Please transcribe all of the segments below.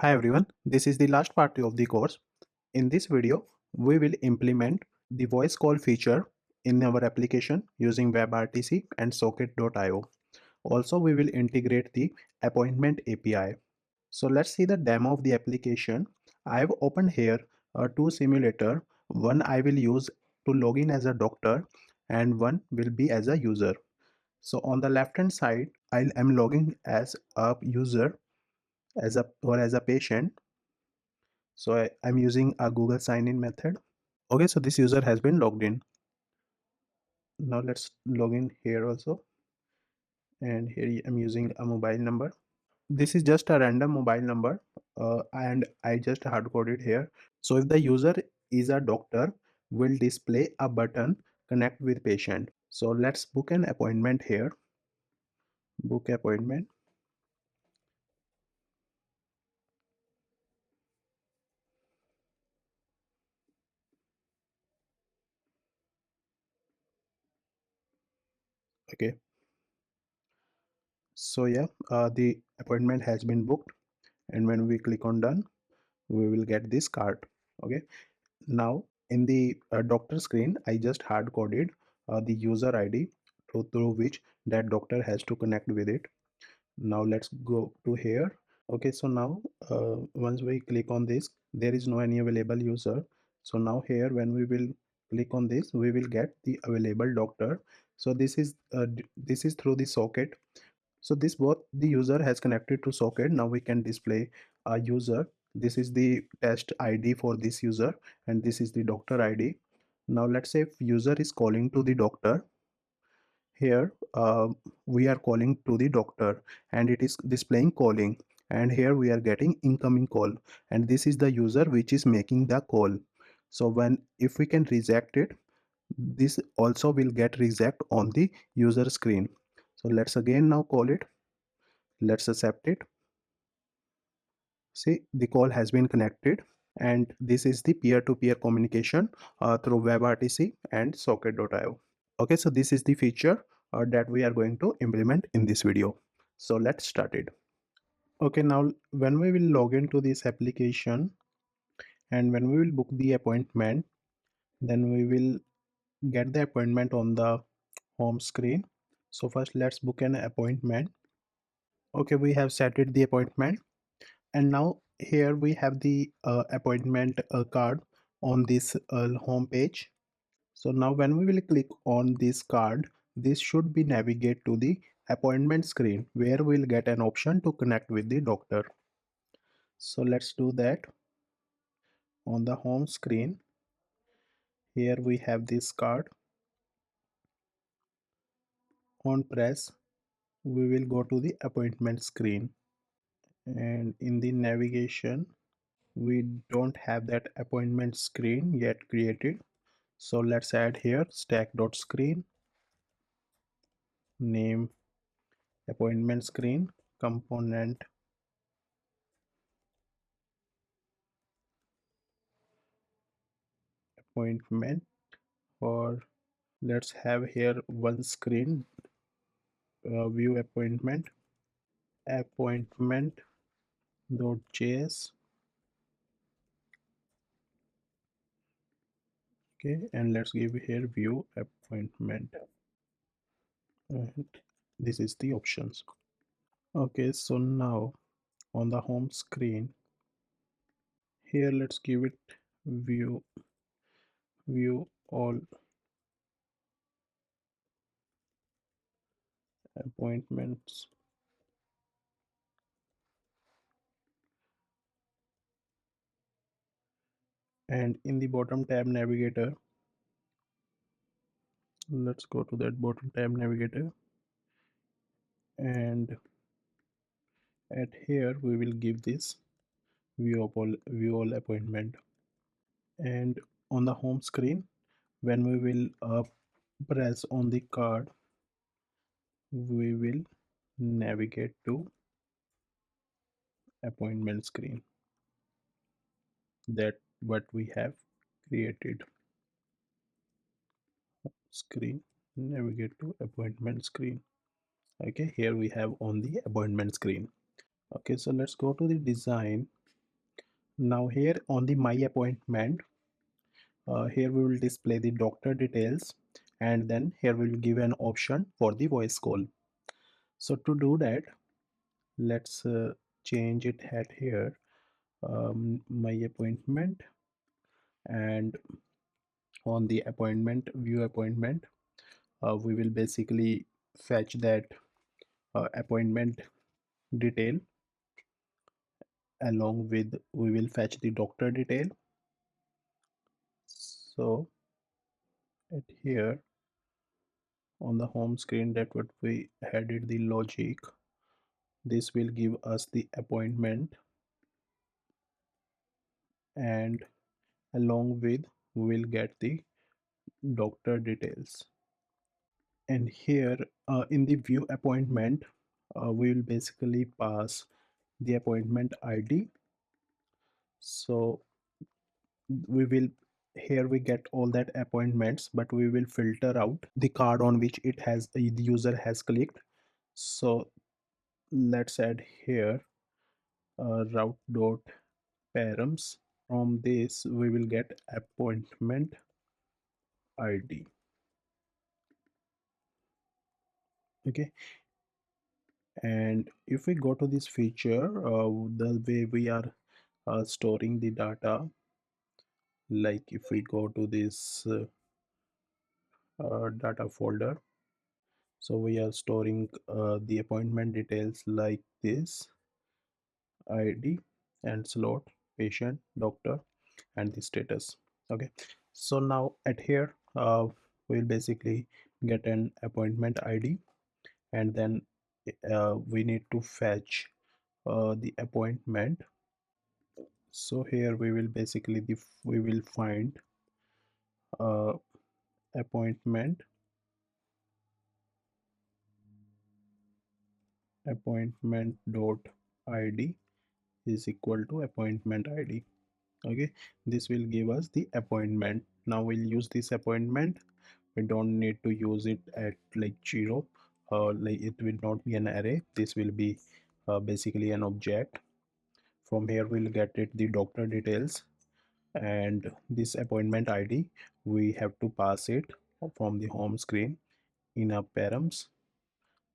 Hi everyone, this is the last part of the course. In this video, we will implement the voice call feature in our application using WebRTC and Socket.io. Also, we will integrate the appointment API. So let's see the demo of the application. I have opened here two simulator. One I will use to log in as a doctor and one will be as a user. So on the left hand side, I am logging as a user as a patient. So I'm using a Google sign-in method. Okay, so this user has been logged in. Now let's log in here also. And here I'm using a mobile number. This is just a random mobile number and I just hard coded here. So if the user is a doctor, will display a button connect with patient. So let's book an appointment here. Book appointment. Okay. So yeah, the appointment has been booked. And when we click on done, we will get this card. Okay. Now in the doctor screen, I just hard coded the user ID through which that doctor has to connect with it. Now let's go to here. Okay, so now once we click on this, there is no any available user. So now here when we will click on this, we will get the available doctor. So this is through the socket. So this both the user has connected to socket. Now we can display a user. This is the test ID for this user and this is the doctor ID. Now let's say if user is calling to the doctor. Here we are calling to the doctor and it is displaying calling, and here we are getting incoming call, and this is the user which is making the call. So when if we can reject it, this also will get reject on the user screen. So let's again now call it. Let's accept it. See, the call has been connected, and this is the peer-to-peer communication through WebRTC and Socket.io. Okay, so this is the feature that we are going to implement in this video. So let's start it. Okay, now when we will log into this application and when we will book the appointment, then we will get the appointment on the home screen. So first let's book an appointment. Okay, we have set it the appointment, and now here we have the appointment card on this home page. So now when we will click on this card, this should be navigate to the appointment screen where we'll get an option to connect with the doctor. So let's do that. On the home screen, here we have this card. On press, we will go to the appointment screen, and in the navigation, we don't have that appointment screen yet created. So let's add here stack.screen, name appointment screen, component appointment, or let's have here one screen, view appointment, appointment.js. Okay, and let's give here view appointment, and this is the options. Okay, so now on the home screen, here let's give it view all appointments. And in the bottom tab navigator, let's go to that bottom tab navigator, and at here we will give this view all appointment. And on the home screen, when we will press on the card, we will navigate to appointment screen, that what we have created. Screen, navigate to appointment screen. Okay, here we have on the appointment screen. Okay, so let's go to the design. Now here on the my appointment, here we will display the doctor details, and then here we will give an option for the voice call. So to do that, let's change it at here, my appointment, and on the appointment view appointment, we will basically fetch that appointment detail, along with we will fetch the doctor detail. So at here on the home screen, that what we added the logic, this will give us the appointment, and along with we will get the doctor details. And here in the view appointment, we will basically pass the appointment ID. So we will, here we get all that appointments, but we will filter out the card on which it has the user has clicked. So let's add here route dot params. From this we will get appointment ID. Okay, and if we go to this feature, the way we are storing the data, like if we go to this data folder, so we are storing the appointment details like this: ID and slot, patient, doctor, and the status. Okay, so now at here we'll basically get an appointment ID, and then we need to fetch the appointment. So here we will basically we will find uh, appointment dot id is equal to appointment ID. Okay, this will give us the appointment. Now we'll use this appointment. We don't need to use it at like 0, like it will not be an array. This will be basically an object. From here we'll get it the doctor details, and this appointment ID we have to pass it from the home screen in a params.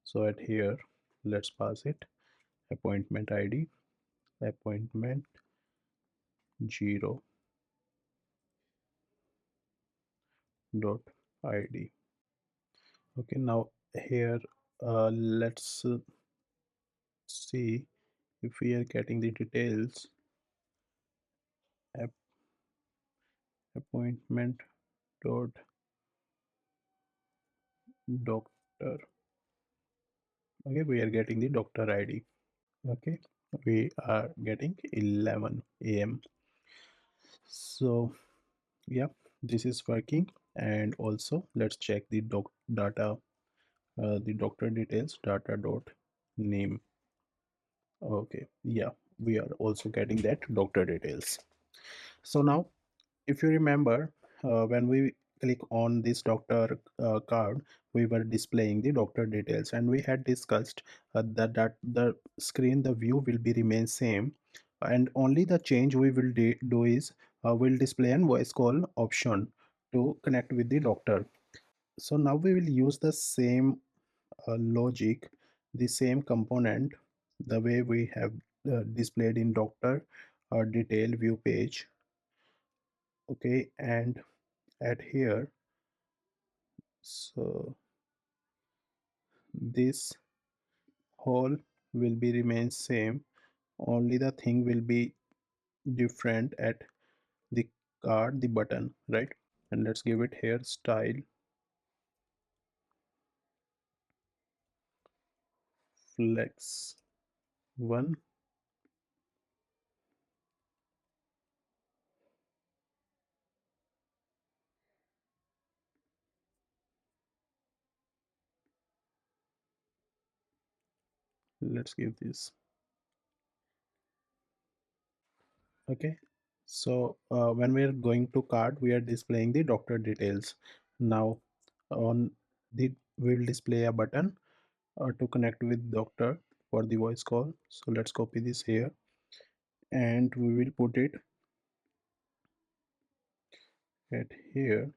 So at here, let's pass it appointment ID, appointment 0 dot id. Okay, now here let's see if we are getting the details. App, appointment dot doctor. Okay, we are getting the doctor ID. Okay, we are getting 11 a.m. So yeah, this is working. And also let's check the data, the doctor details, data dot name. Okay, yeah, we are also getting that doctor details. So now if you remember, when we click on this doctor card, we were displaying the doctor details, and we had discussed that the screen, the view will be remain same, and only the change we will do is will display an voice call option to connect with the doctor. So now we will use the same logic, the same component, the way we have displayed in doctor detail view page. Okay, and at here, so this whole will be remain same, only the thing will be different at the card, the button, right? And let's give it here style flex 1. Let's give this. Okay, so when we are going to card, we are displaying the doctor details. Now on the we'll display a button to connect with doctor for the voice call. So let's copy this here, and we will put it at here.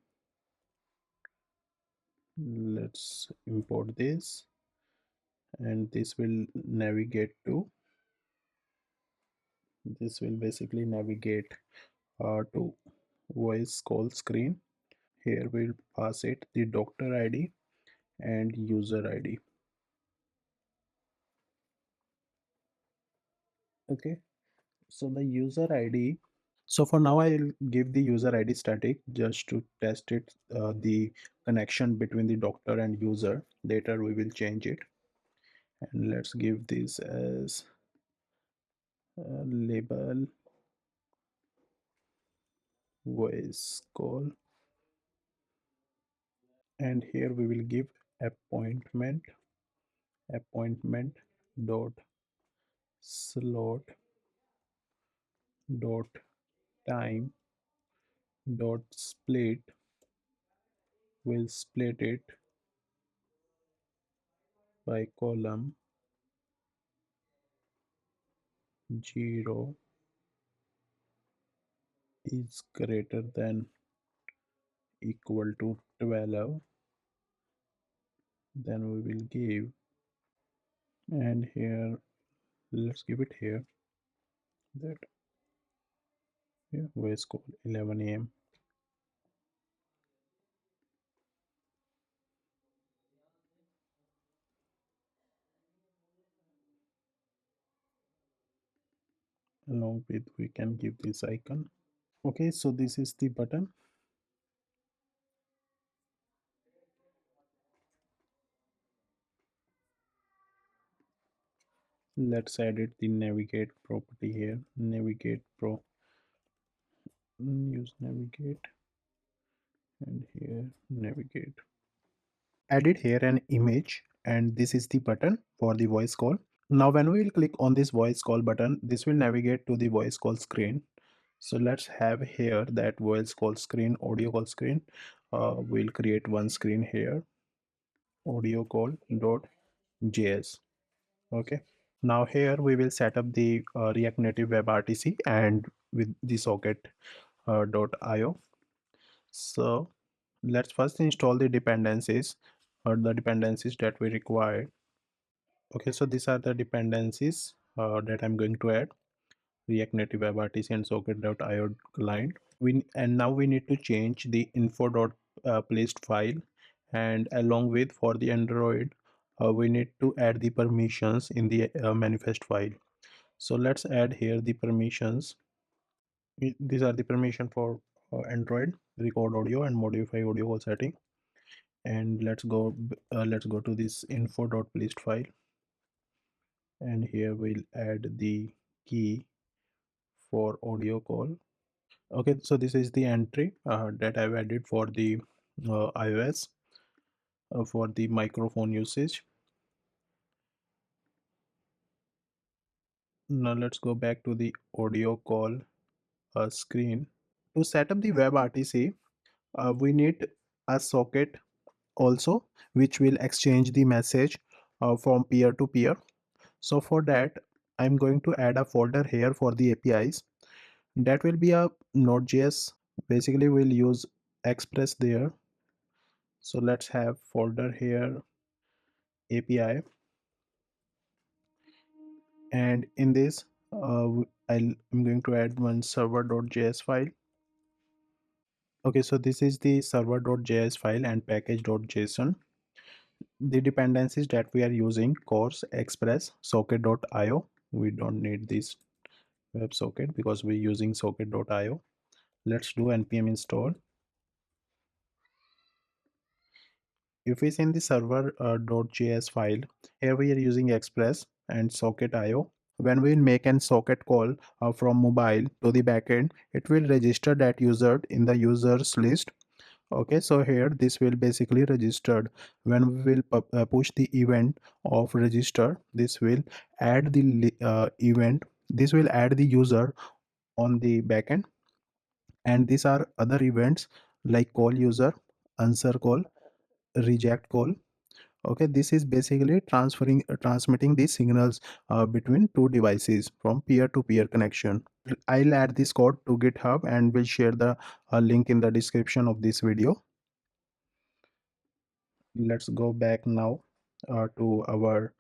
Let's import this, and this will basically navigate to voice call screen. Here we'll pass it the doctor ID and user ID. Okay, so the user ID. So for now, I'll give the user ID static just to test it, the connection between the doctor and user. Later we will change it, and let's give this as label voice call, and here we will give appointment dot slot dot time dot split. We'll split it by column 0 is greater than equal to 12. Then we will give, and here let's give it here that, yeah, voice call 11 a.m. Along with, we can give this icon. Okay, so this is the button. Let's edit the navigate property here. Navigate pro, use navigate, and here navigate. Added here an image, and this is the button for the voice call. Now when we will click on this voice call button, this will navigate to the voice call screen. So let's have here that voice call screen, audio call screen. We'll create one screen here, audio call dot js. Okay, now here we will set up the React Native WebRTC and with the socket .io. So let's first install the dependencies, or the dependencies that we require. Okay, so these are the dependencies that I'm going to add: React Native WebRTC and socket.io client. And now we need to change the info.placed file, and along with, for the Android, we need to add the permissions in the manifest file. So let's add here the permissions. These are the permission for Android: record audio and modify audio call setting. And let's go to this info.placed file, and here we'll add the key for audio call. Okay, so this is the entry that I've added for the iOS for the microphone usage. Now let's go back to the audio call screen. To set up the WebRTC, we need a socket also, which will exchange the message from peer to peer. So for that, I'm going to add a folder here for the APIs. That will be a Node.js. Basically, we'll use Express there. So let's have folder here, API, and in this I'm going to add one server.js file. Okay, so this is the server.js file and package.json. The dependencies that we are using: course, express, socket.io. We don't need this WebSocket because we're using socket.io. Let's do npm install. If we send the server.js file, here we are using express and socket.io. When we make an socket call from mobile to the backend, it will register that user in the users list. Okay, so here this will basically registered. When we will push the event of register, this will add the event. This will add the user on the backend, and these are other events like call user, answer call, reject call. Okay, this is basically transmitting these signals between two devices from peer-to-peer connection. I'll add this code to GitHub and will share the link in the description of this video. Let's go back now to our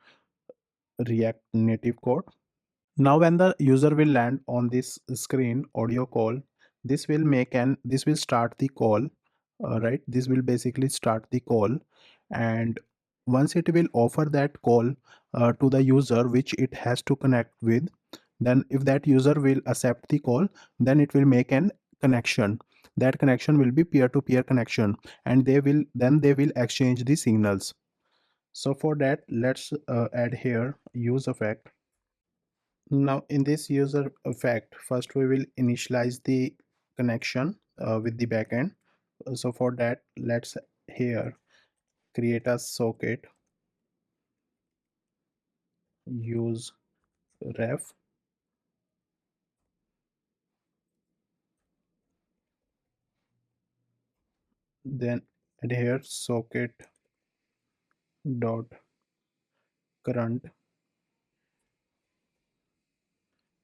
React Native code. Now when the user will land on this screen audio call, this will start the call, right? This will basically start the call, and once it will offer that call to the user which it has to connect with, then if that user will accept the call, then it will make an connection. That connection will be peer-to-peer connection, and they will exchange the signals. So for that, let's add here use effect. Now in this user effect, first we will initialize the connection with the backend. So for that, let's here create a socket, use ref, then add here socket dot current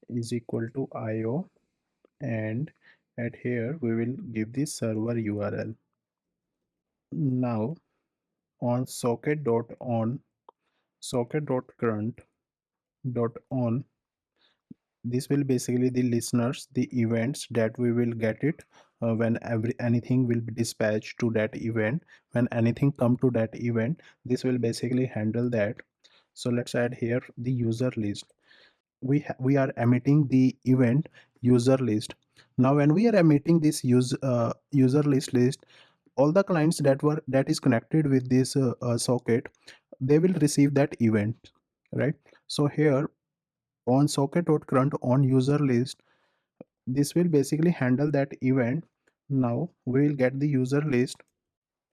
is equal to IO, and at here we will give the server URL. Now on socket dot current dot on, this will basically the listeners, the events that we will get it when anything will be dispatched to that event. When anything come to that event, this will basically handle that. So let's add here the user list. We are emitting the event user list. Now when we are emitting this user list, all the clients that is connected with this socket, they will receive that event, right? So here on socket.current on user list, this will basically handle that event. Now we will get the user list,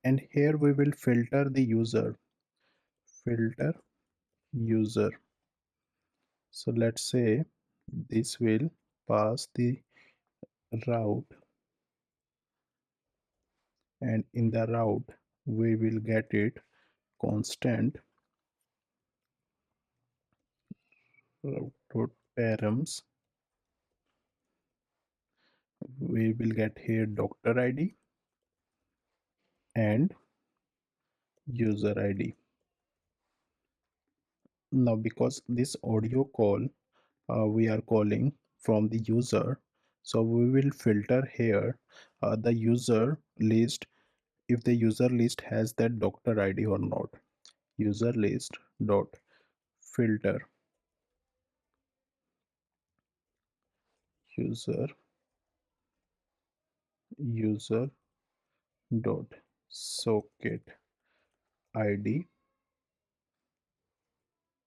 and here we will filter the user. So let's say this will pass the route, and in the route we will get it constant route params. We will get here doctor ID and user ID. Now because this audio call we are calling from the user, so we will filter here the user list, if the user list has that doctor ID or not. User list dot filter user dot socket ID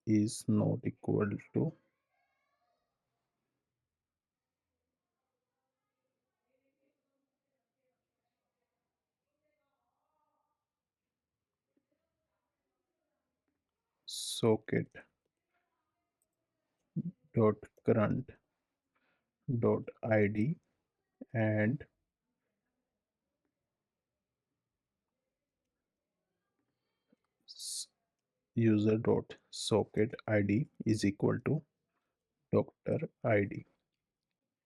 is not equal to socket dot current dot ID and user dot socket ID is equal to doctor ID.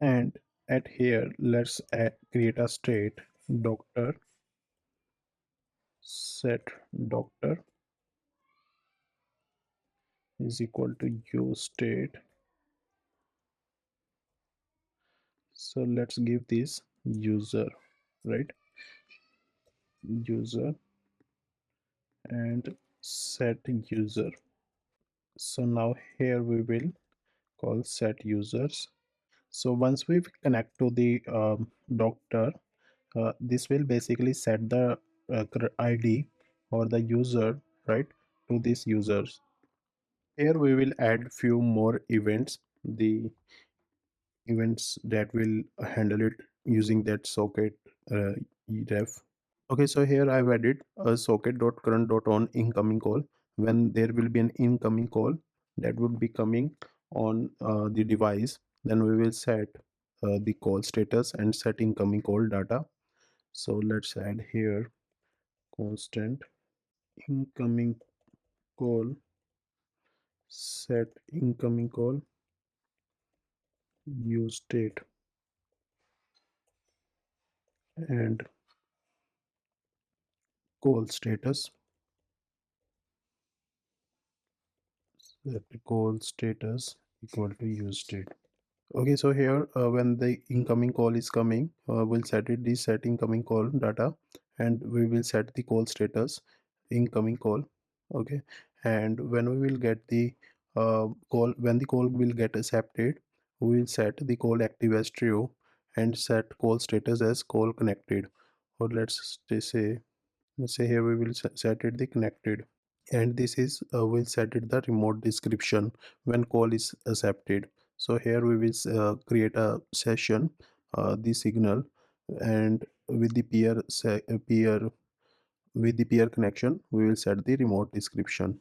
And at here let's create a state doctor set doctor is equal to use state. So let's give this user, right? User and set user. So now here we will call set users. So once we connect to the doctor, this will basically set the ID or the user, right, to these users. Here we will add few more events, the events that will handle it using that socket ref. Okay, so here I've added a socket.current.on incoming call. When there will be an incoming call that would be coming on the device, then we will set the call status and set incoming call data. So let's add here constant incoming call set incoming call use state and call status, set call status equal to use state. Okay, so here when the incoming call is coming, we'll set it the set incoming call data, and we will set the call status incoming call. Okay, and when we will get the call, when the call will get accepted, we will set the call active as true and set call status as call connected. Or let's say here we will set it the connected, and this is we'll set it the remote description when call is accepted. So here we will create a session, the signal, and with the peer connection we will set the remote description.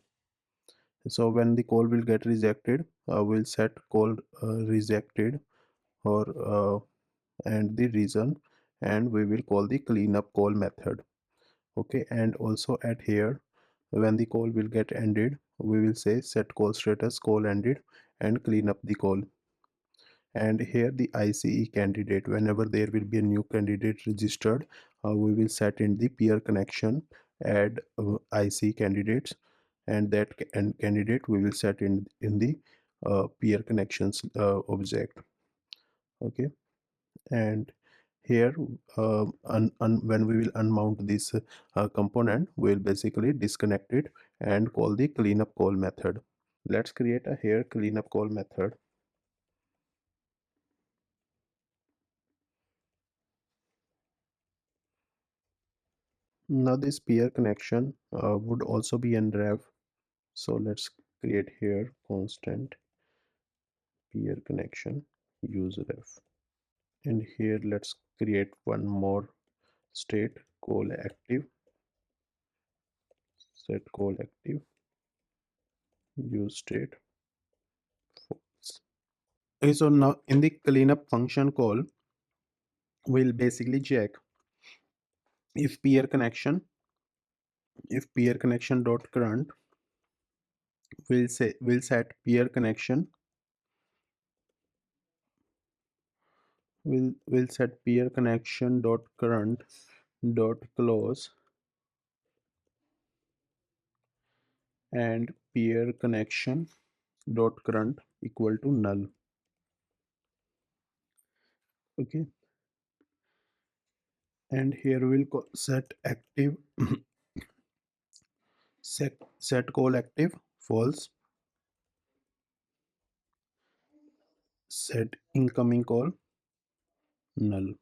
So when the call will get rejected, we'll set call rejected, or and the reason, and we will call the cleanup call method. Okay, and also at here, when the call will get ended, we will say set call status call ended and clean up the call. And here the ICE candidate, whenever there will be a new candidate registered, we will set in the peer connection add IC candidates, and that and candidate we will set in the peer connections object. Okay, and here when we will unmount this component, we'll basically disconnect it and call the cleanup call method. Let's create a here cleanup call method. Now this peer connection would also be in ref, so let's create here constant peer connection use ref, and here let's create one more state call active, set call active use state false. Okay, so now in the cleanup function call, we'll basically check if peer connection dot current will set peer connection will set peer connection dot current dot close and peer connection dot current equal to null. Okay, and here we'll set active set call active false, set incoming call null.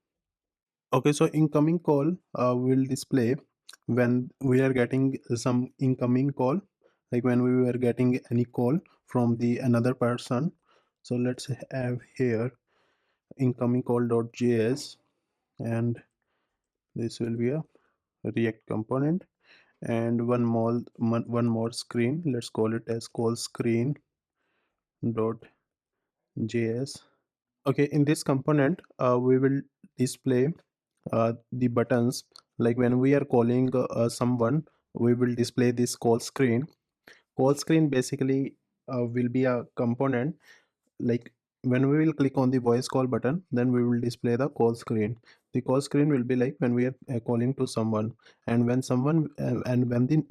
Okay, so incoming call will display when we are getting some incoming call, like when we were getting any call from the another person. So let's have here incoming call.js, and this will be a React component, and one more screen. Let's call it as call screen.js. Okay, in this component, we will display the buttons, like when we are calling someone, we will display this call screen. Call screen basically will be a component, like when we will click on the voice call button, then we will display the call screen. The call screen will be like when we are calling to someone, and when someone and when the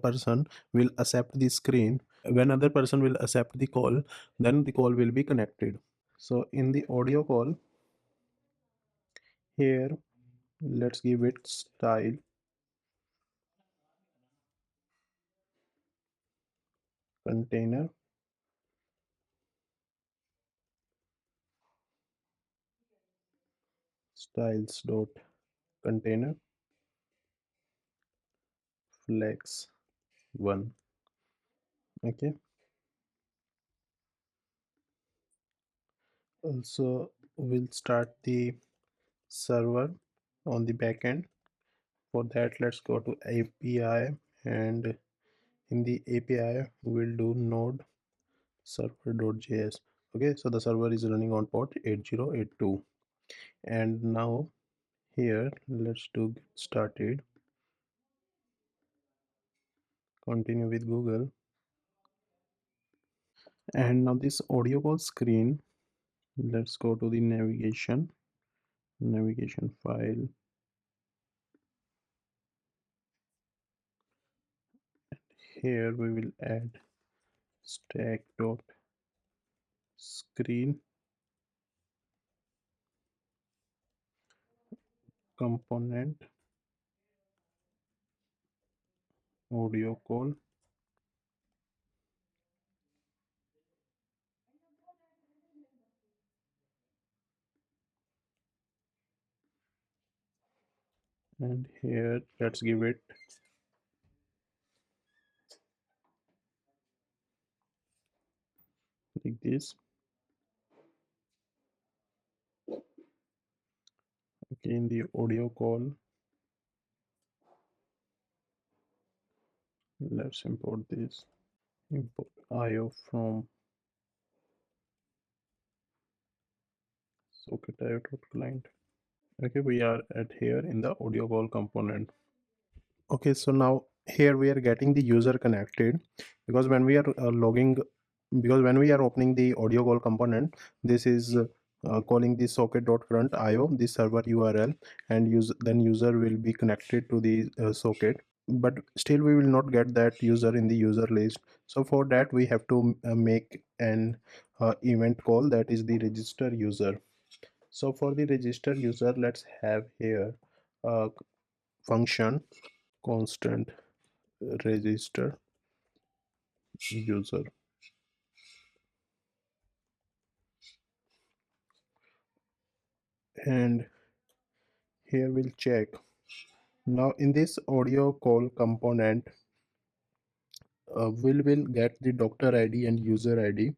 person will accept the screen, when other person will accept the call, then the call will be connected. So in the audio call, here let's give it style container styles dot container flex 1. Okay, also we'll start the server on the backend. For that, let's go to API, and in the API we'll do node server.js. Okay, so the server is running on port 8082, and now here let's do get started continue with Google. And now this audio call screen, let's go to the navigation file. Here we will add stack.screen component audio call. And here let's give it like this. Okay, in the audio call, let's import this. Import IO from socket IO.client. Okay, we are at here in the audio call component. Okay, so now here we are getting the user connected, because when we are logging, because when we are opening the audio call component, this is calling the socket.front IO, the server URL, and then user will be connected to the socket, but still we will not get that user in the user list. So for that we have to make an event call, that is the register user. So for the register user, let's have here a function constant register user, and here we'll check. Now in this audio call component, will get the doctor ID and user ID.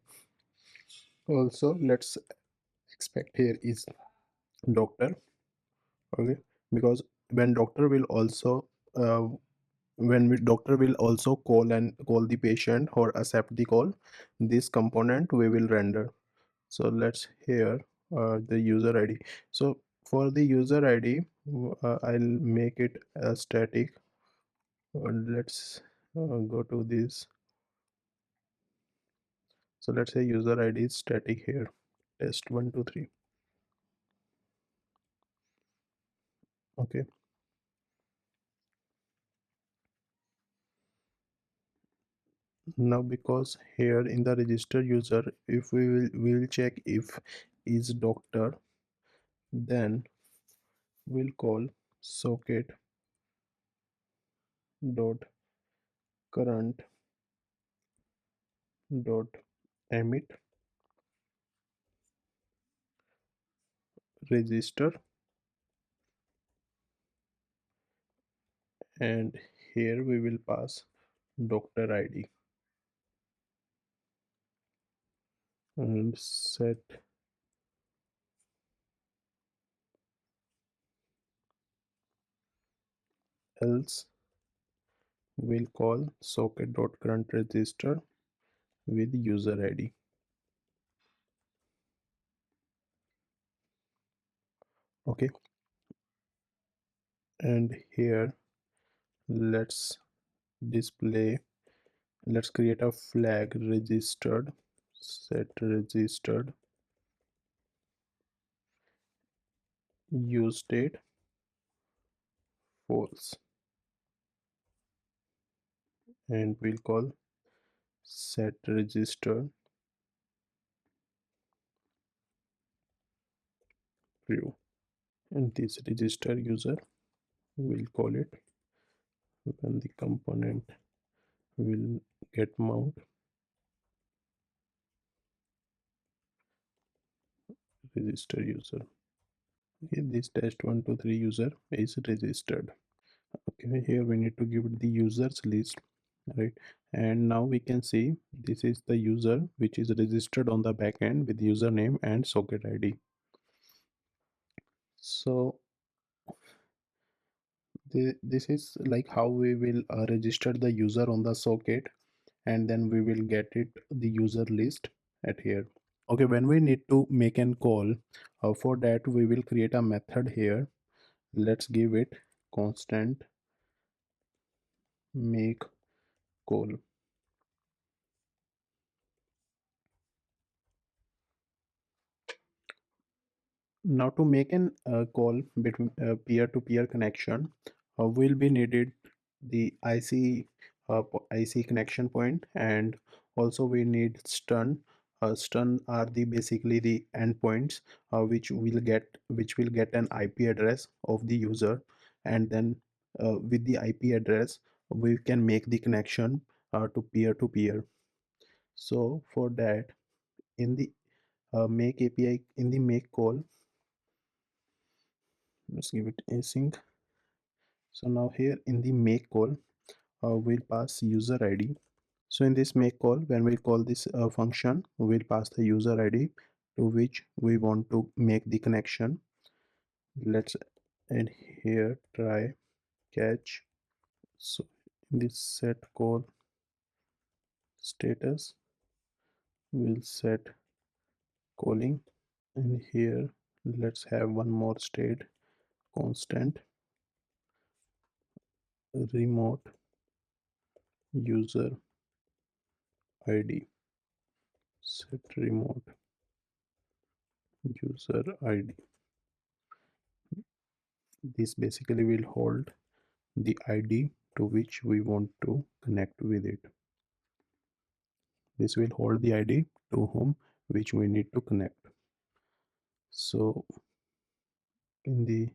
Also let's expect here is doctor. Okay, because when doctor will also uh, doctor will also call the patient or accept the call, this component we will render. So let's here the user ID. So for the user ID, I'll make it static. Let's go to this. So let's say user ID is static here, test 123. Okay, now because here in the register user, if we will check if is doctor, then we'll call socket dot current dot emit register, and here we will pass doctor ID and set else we'll call socket dot current register with user ID. Okay, and here let's display, let's create a flag registered, set registered use state false, and we'll call set register true, and this register user we'll call it when the component will get mount register user. Okay, this test 123 user is registered. Okay, here we need to give it the users list, right? And now we can see this is the user which is registered on the backend with username and socket ID. So this is like how we will register the user on the socket, and then we will get it the user list at here. Okay, when we need to make an call, for that we will create a method here. Let's give it constant make call. Now to make an call between peer-to-peer connection, will be needed the IC connection point, and also we need stun. Stun are the basically the endpoints which will get an IP address of the user, and then with the IP address we can make the connection to peer-to-peer. So for that, in the make API, in the make call, let's give it async. So now here in the make call, we'll pass user ID. So in this make call, when we call this function, we'll pass the user ID to which we want to make the connection. Let's add here try catch. So in this set call status, we'll set calling, and here let's have one more state constant remote user ID. Set remote user ID. This basically will hold the ID to which we want to connect with it. This will hold the ID to whom which we need to connect. So in the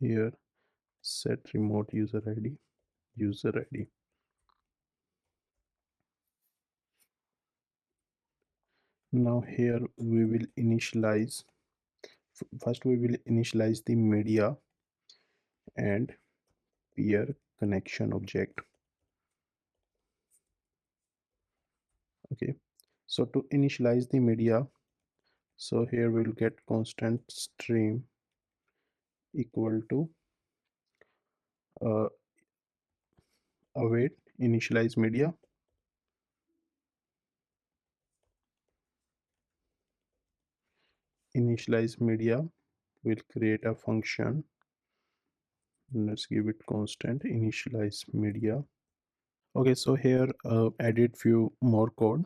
here set remote user ID. Now here we will initialize, first we will initialize the media and peer connection object. Okay, so to initialize the media, so here we'll get constant stream equal to await initialize media. Initialize media will create a function. Let's give it constant initialize media. Okay, so here added few more code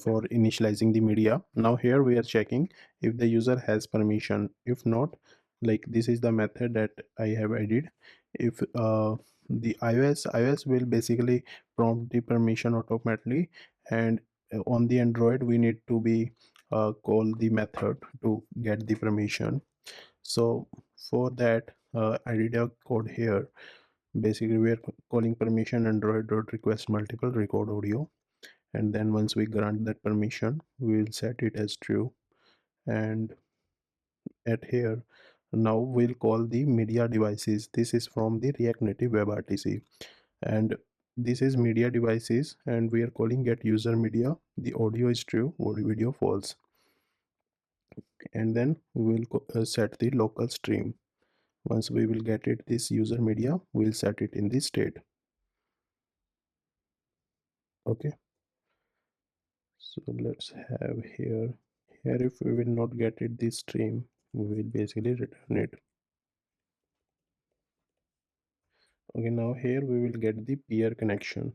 for initializing the media. Now here we are checking if the user has permission. If not, like this is the method that I have added. If the iOS will basically prompt the permission automatically, and on the Android we need to be call the method to get the permission. So for that I did a code here. Basically we are calling permission android dot request multiple record audio, and then once we grant that permission we will set it as true. And at here now we'll call the media devices. This is from the React Native WebRTC, and this is media devices, and we are calling get user media. The audio is true, audio video false, and then we will set the local stream. Once we will get it this user media, we'll set it in the state. Okay, so let's have here. Here if we will not get it this stream, we will basically return it. Okay, now here we will get the peer connection.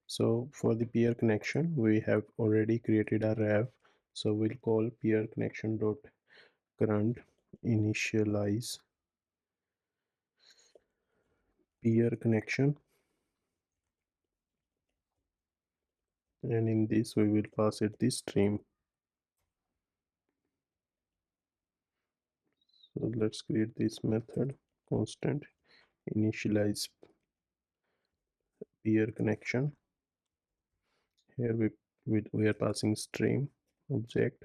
So for the peer connection, we have already created a ref. So we'll call peer connection dot current initialize peer connection, and in this we will pass it the stream. So let's create this method constant initialize peer connection. Here we are passing stream object.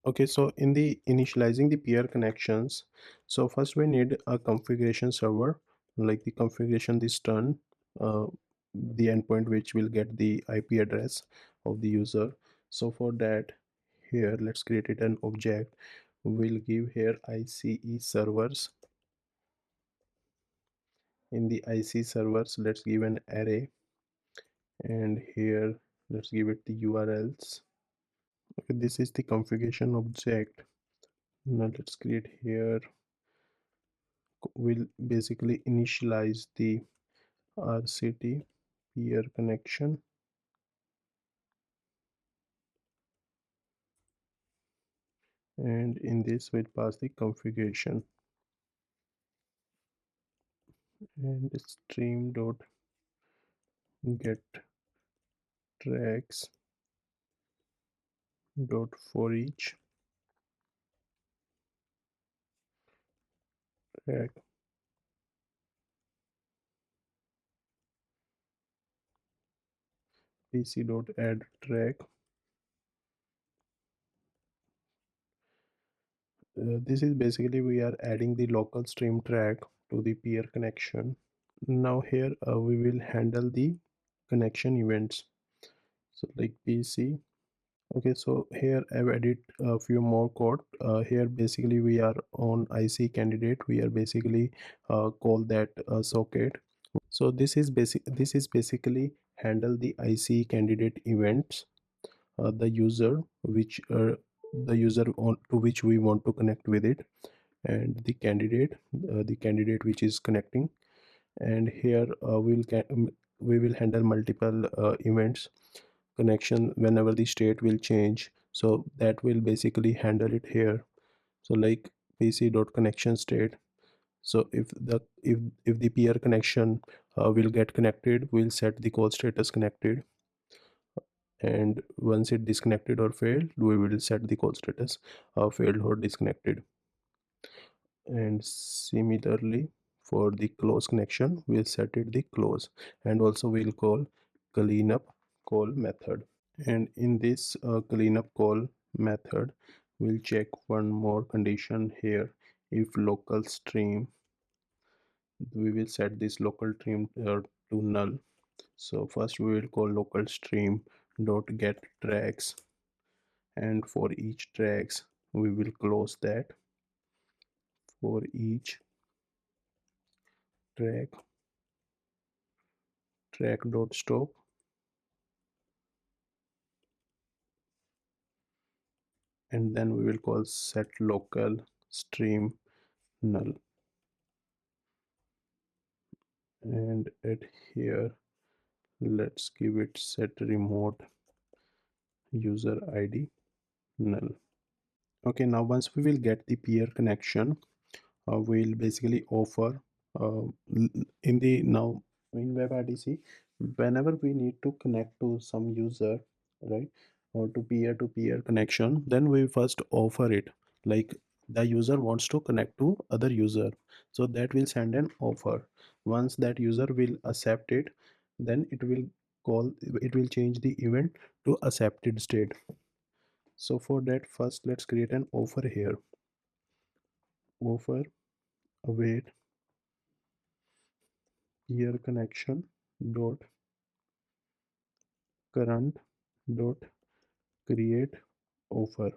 Okay, so in the initializing the peer connections, so first we need a configuration server, like the configuration this turn the endpoint which will get the IP address of the user. So for that, here let's create it an object. We'll give here ICE servers. In the IC servers, let's give an array, and here let's give it the URLs. Okay, this is the configuration object. Now let's create here, will basically initialize the RCT peer connection, and in this we'll pass the configuration and stream dot get tracks dot for each track pc dot add track. This is basically we are adding the local stream track to the peer connection. Now here we will handle the connection events, so like pc. Okay, so here I've added a few more code. Here basically we are on IC candidate. We are basically call that socket. So this is basically handle the IC candidate events. The user which the user on to which we want to connect with it, and the candidate which is connecting. And here we will handle multiple events connection whenever the state will change, so that will basically handle it here. So like pc dot connection state. So if the peer connection will get connected, we'll set the call status connected, and once it disconnected or failed, we will set the call status failed or disconnected. And similarly for the close connection, we'll set it the close, and also we'll call cleanup call method. And in this cleanup call method, we'll check one more condition here. If local stream, we will set this local stream to null. So first we will call local stream dot get tracks, and for each tracks we will close that. For each track dot stop, and then we will call set local stream null. And at here, let's give it set remote user id null. Okay, now once we will get the peer connection, we'll basically offer in the now in WebRTC, whenever we need to connect to some user, right, or to peer connection, then we first offer it. Like the user wants to connect to other user, so that will send an offer. Once that user will accept it, then it will change the event to accepted state. So for that, first let's create an offer here. Offer await peer connection dot current dot create offer.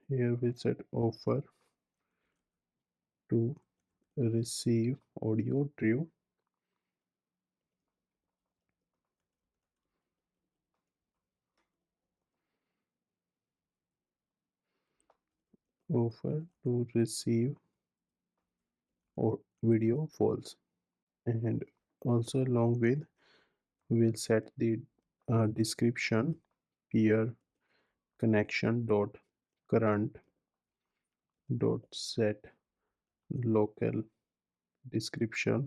Here we set offer to receive audio true, offer to receive or video false. And also along with, we'll set the description peer connection dot current dot set local description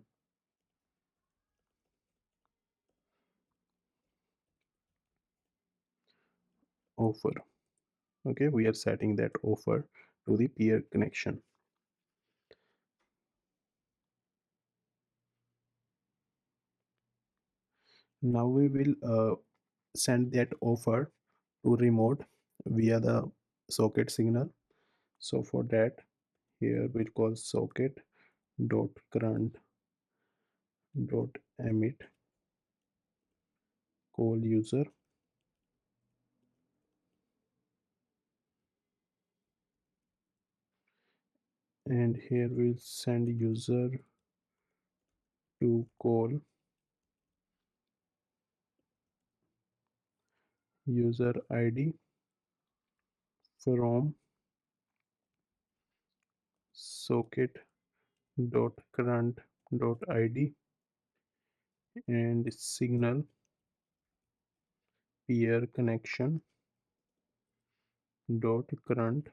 offer. Okay, we are setting that offer to the peer connection. Now we will send that offer to remote via the socket signal. So for that, here we'll call socket dot current dot emit call user, and here we'll send user to call user id from socket dot current dot id and signal peer connection dot current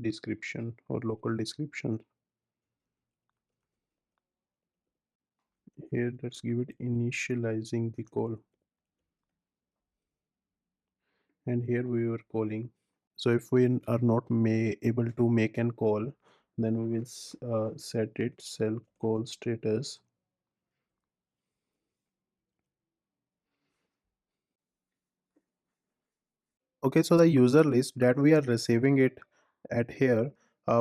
description or local description. Here let's give it initializing the call, and here we were calling. So if we are not able to make an call, then we will set it cell call status. Okay, so the user list that we are receiving it at here,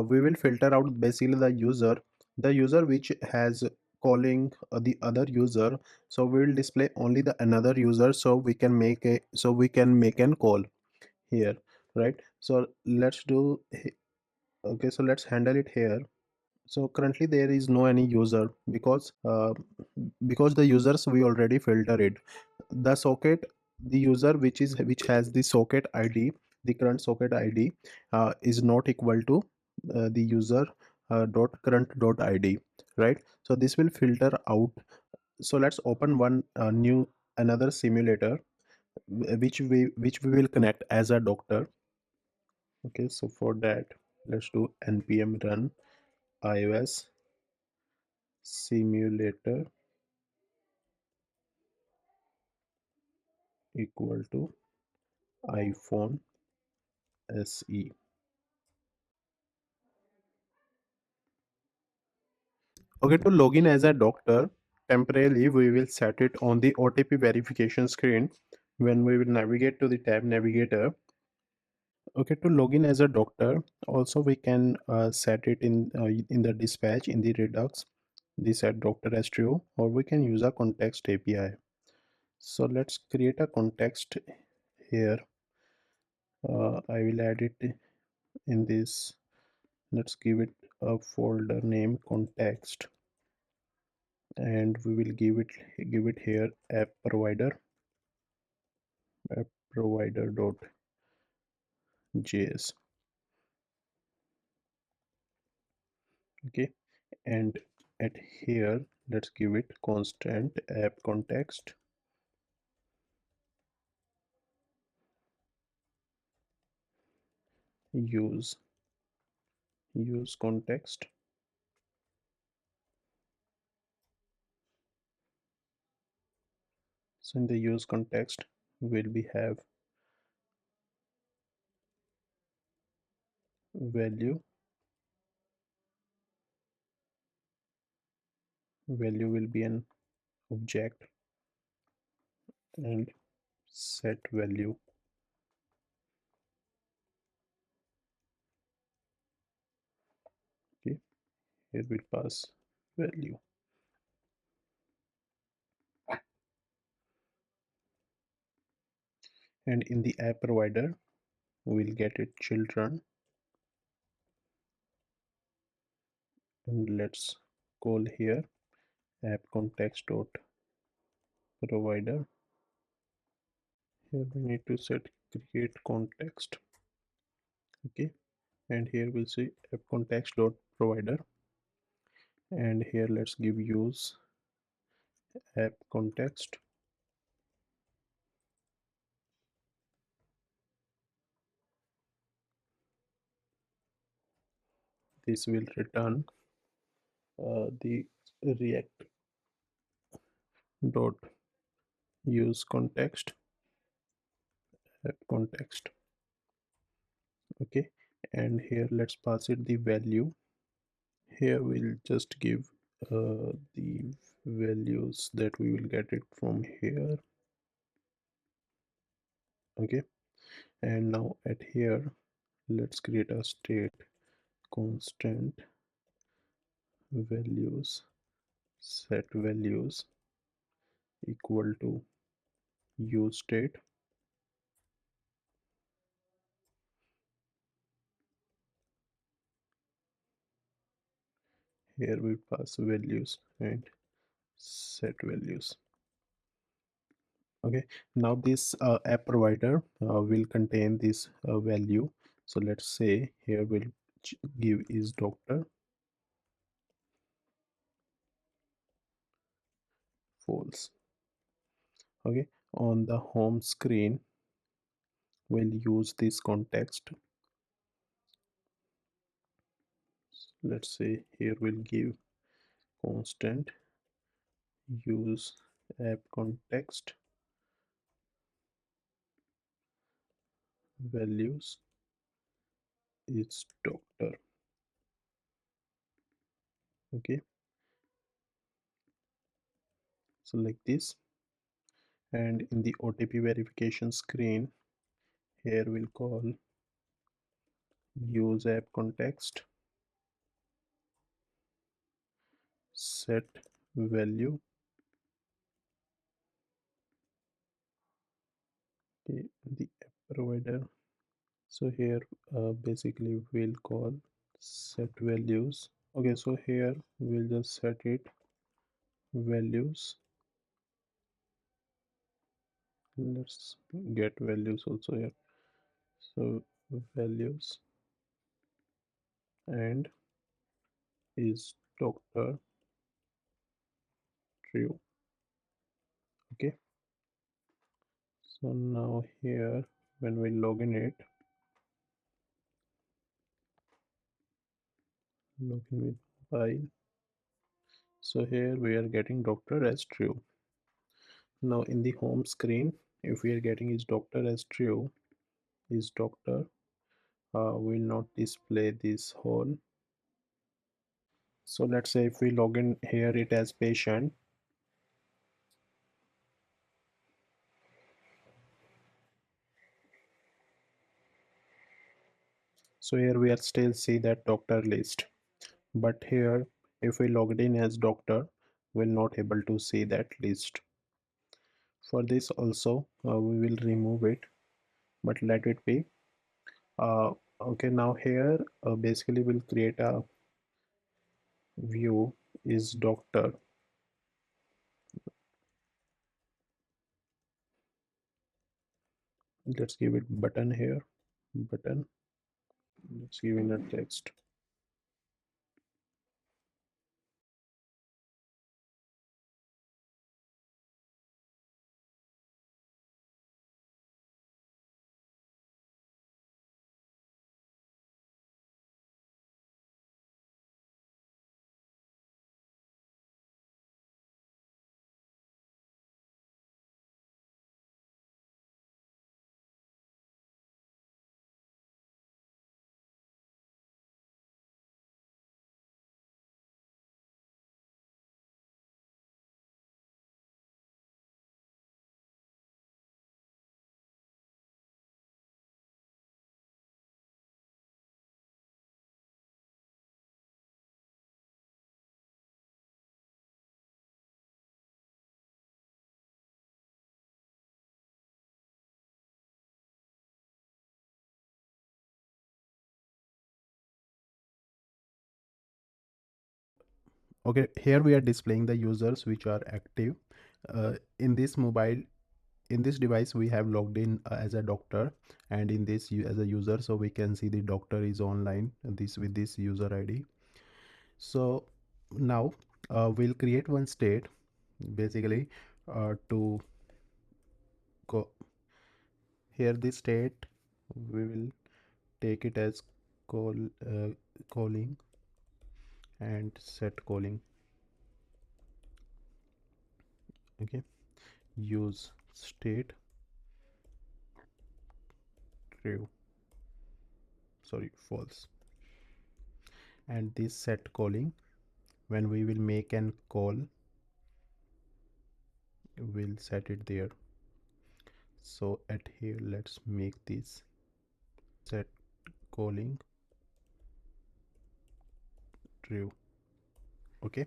we will filter out basically the user which has calling the other user. So we will display only the another user, so we can make an call here, right? So let's do. Okay, so let's handle it here. So currently there is no any user because the users we already filtered. The socket, the user which has the socket id, the current socket id is not equal to the user dot current dot id, right? So this will filter out. So let's open one new another simulator which we will connect as a doctor. Okay, so for that let's do npm run ios simulator equal to iPhone SE. Okay, to log in as a doctor, temporarily we will set it on the OTP verification screen when we will navigate to the tab navigator. Okay, to log in as a doctor, also we can set it in the dispatch in the Redux, the set doctor as true, or we can use a context API. So let's create a context here. I will add it in this. Let's give it a folder name context, and we will give it here app provider.js. Okay, and at here let's give it constant app context use use context. So in the use context will be have value value will be an object, and set value. Okay, here we'll pass value, and in the app provider we'll get it children, and let's call here app context dot provider. Here we need to set create context. Okay, and here we'll see app context dot provider, and here let's give use app context. This will return the react dot use context app context. Okay, and here let's pass it the value. Here we'll just give the values that we will get it from here. Okay, and now at here let's create a state constant values set values equal to use state. Here we pass values and set values. Okay, now this app provider will contain this value. So let's say here we'll give is doctor, false. Okay, on the home screen we'll use this context. Let's say here we'll give constant use app context values is doctor. Okay, so like this. And in the OTP verification screen, here we'll call use app context set value. Okay, the app provider. So here basically we'll call set values. Okay, so here we'll just set it values. Let's get values also here. So values and is doctor true. Okay, so now here when we log in it, login with mobile, so here we are getting doctor as true. Now in the home screen, if we are getting is doctor as true, is doctor will not display this whole. So let's say if we log in here it as patient, so here we are still see that doctor list, but here if we logged in as doctor, we'll not able to see that list. For this also we will remove it, but let it be. Okay, now here basically we'll create a view is doctor. Let's give it button here, button. Let's give in a text. Okay, here we are displaying the users which are active in this mobile. In this device we have logged in as a doctor, and in this as a user, so we can see the doctor is online this with this user ID. So now we'll create one state basically to go here. This state we will take it as call calling and set calling. Okay, use state true, sorry, false. And this set calling, when we will make an call, we'll set it there. So at here let's make this set calling true. Okay,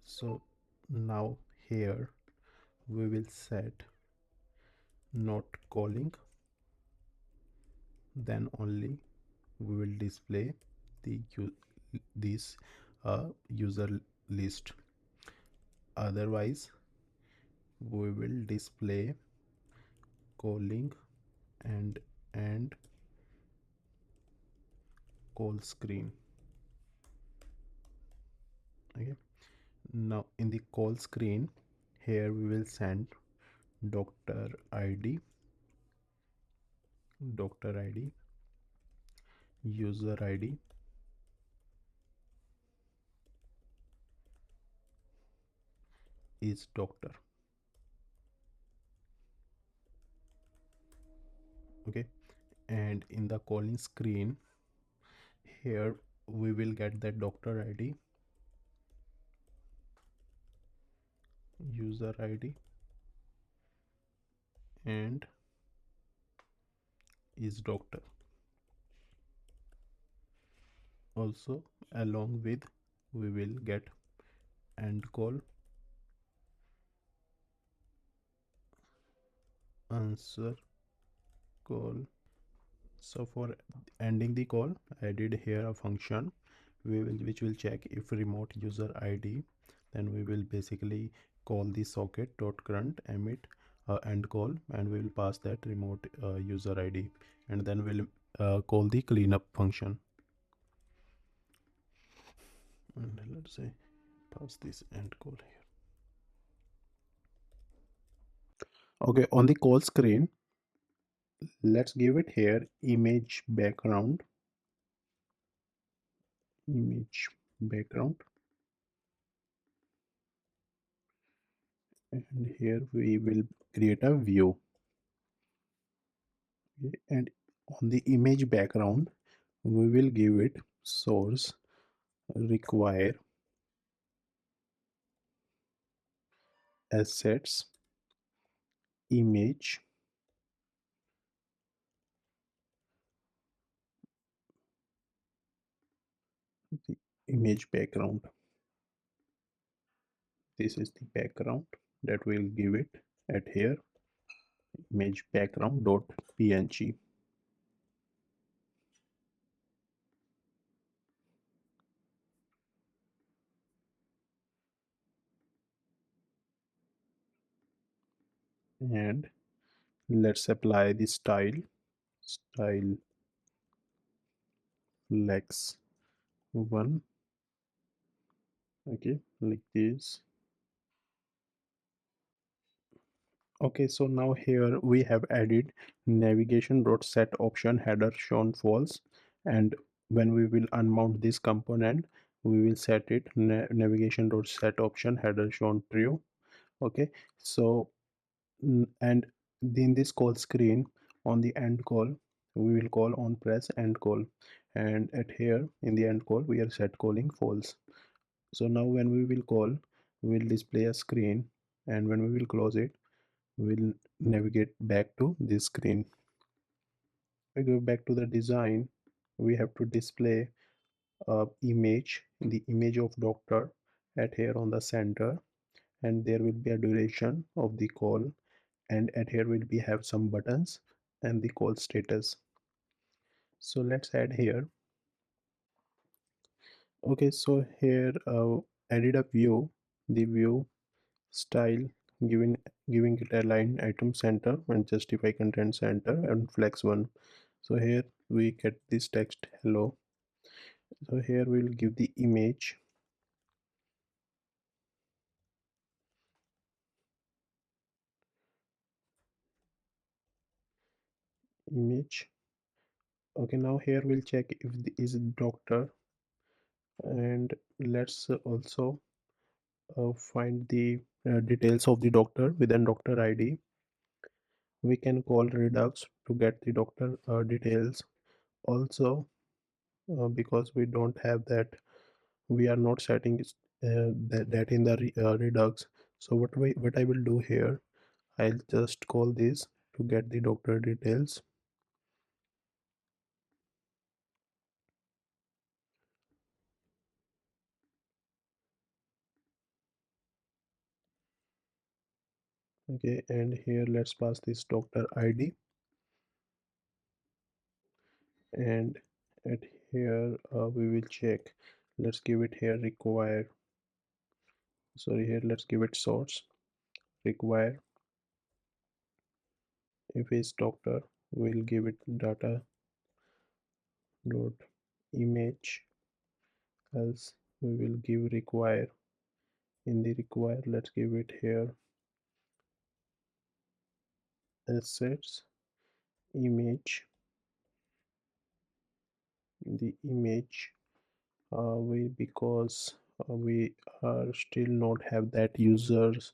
so now here we will set not calling, then only we will display the this user list. Otherwise we will display calling and call screen. Okay, now in the call screen, here we will send doctor id, doctor id, user id, is doctor. Okay, and in the calling screen, here we will get the doctor id, user id, and is doctor. Also, along with, we will get end call, answer call. So for ending the call, I did here a function which will check if remote user id, then we will basically call the socket dot current emit end call, and we will pass that remote user id, and then we'll call the cleanup function, and let's say pass this end call here. Okay, on the call screen, let's give it here image background, image background, and here we will create a view. Okay, and on the image background, we will give it source require assets image the image background. This is the background that we'll give it at here, image background dot png. And let's apply the style lex 1. Okay, like this. Okay, so now here we have added navigation dot set option header shown false, and when we will unmount this component, we will set it navigation dot set option header shown true. Okay, so and in this call screen, on the end call, we will call on press end call, and at here in the end call we are set calling false. So now when we will call, we will display a screen, and when we will close it, we'll navigate back to this screen. If we go back to the design, we have to display a image, the image of doctor at here on the center, and there will be a duration of the call, and at here will be have some buttons and the call status. So let's add here. Okay, so here added a view, the view style, giving it a line item center and justify content center and flex one. So here we get this text hello. So here we'll give the image. Okay, now here we'll check if the is doctor, and let's also find the details of the doctor within doctor id. We can call Redux to get the doctor details. Also, because we don't have that, we are not setting that in the Redux. So what I will do here, I'll just call this to get the doctor details. Okay, and here let's pass this doctor ID, and at here we will check. Let's give it here require. Sorry, here let's give it source require if is doctor. we'll give it data dot image, else we will give require. In the require, let's give it here assets image. The image we because we still not have that users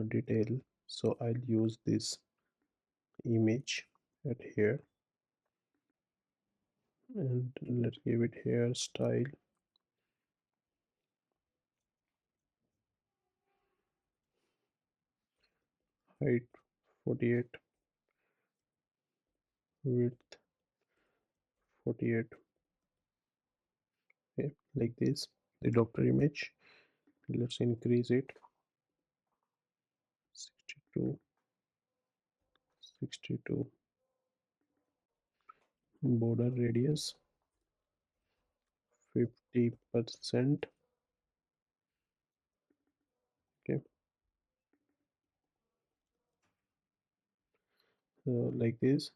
detail, so I'll use this image at here, and let's give it here style height 48, width 48. Okay, like this. The doctor image, let's increase it 62, 62. Border radius 50%. Okay, so like this.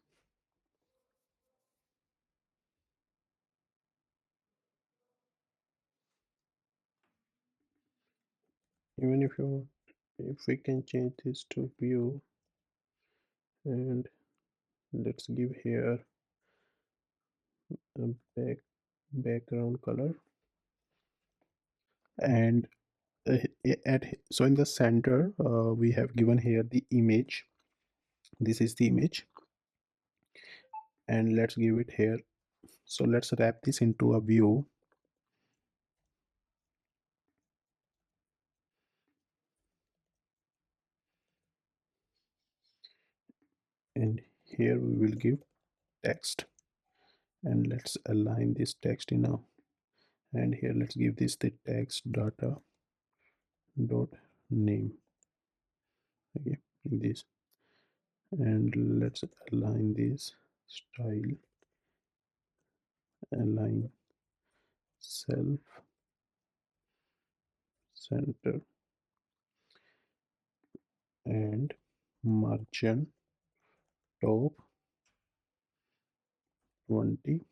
Even if we can change this to view, and let's give here a background color, and so in the center we have given here the image. This is the image, and let's give it here. So let's wrap this into a view, and here we will give text, and let's align this text in a, and here let's give this the text data dot name. Okay, like this, and let's align this style, align self center, and margin top 20.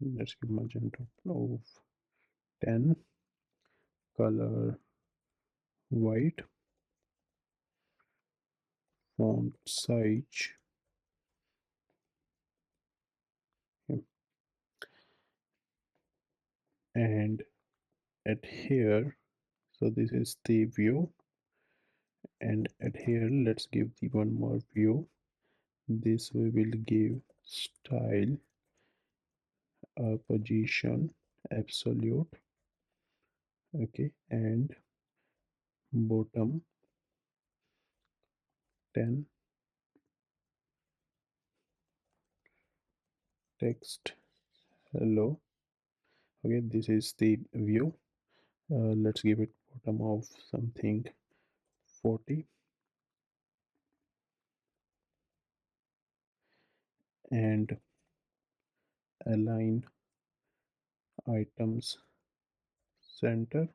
Let's give margin top of 10, color white, font size. Okay. And at here, so this is the view, and at here let's give the one more view. This we will give style position absolute. Okay, and bottom 10, text hello. Okay, this is the view. Let's give it bottom of something 40, and align items center,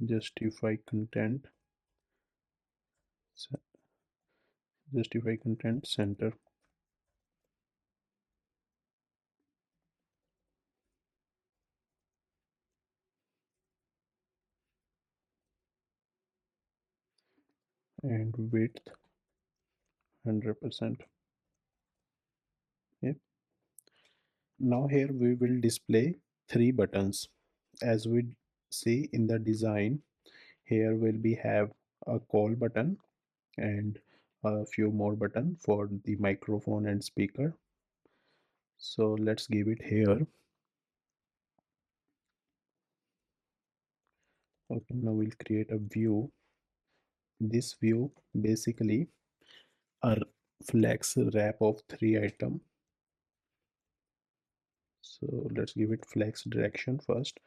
justify content, justify content center. And width 100%. Yeah. Now here we will display three buttons. As we see in the design, here will be have a call button and a few more button for the microphone and speaker. So let's give it here. Okay, now we'll create a view. This view basically a flex wrap of three item. So let's give it flex direction first,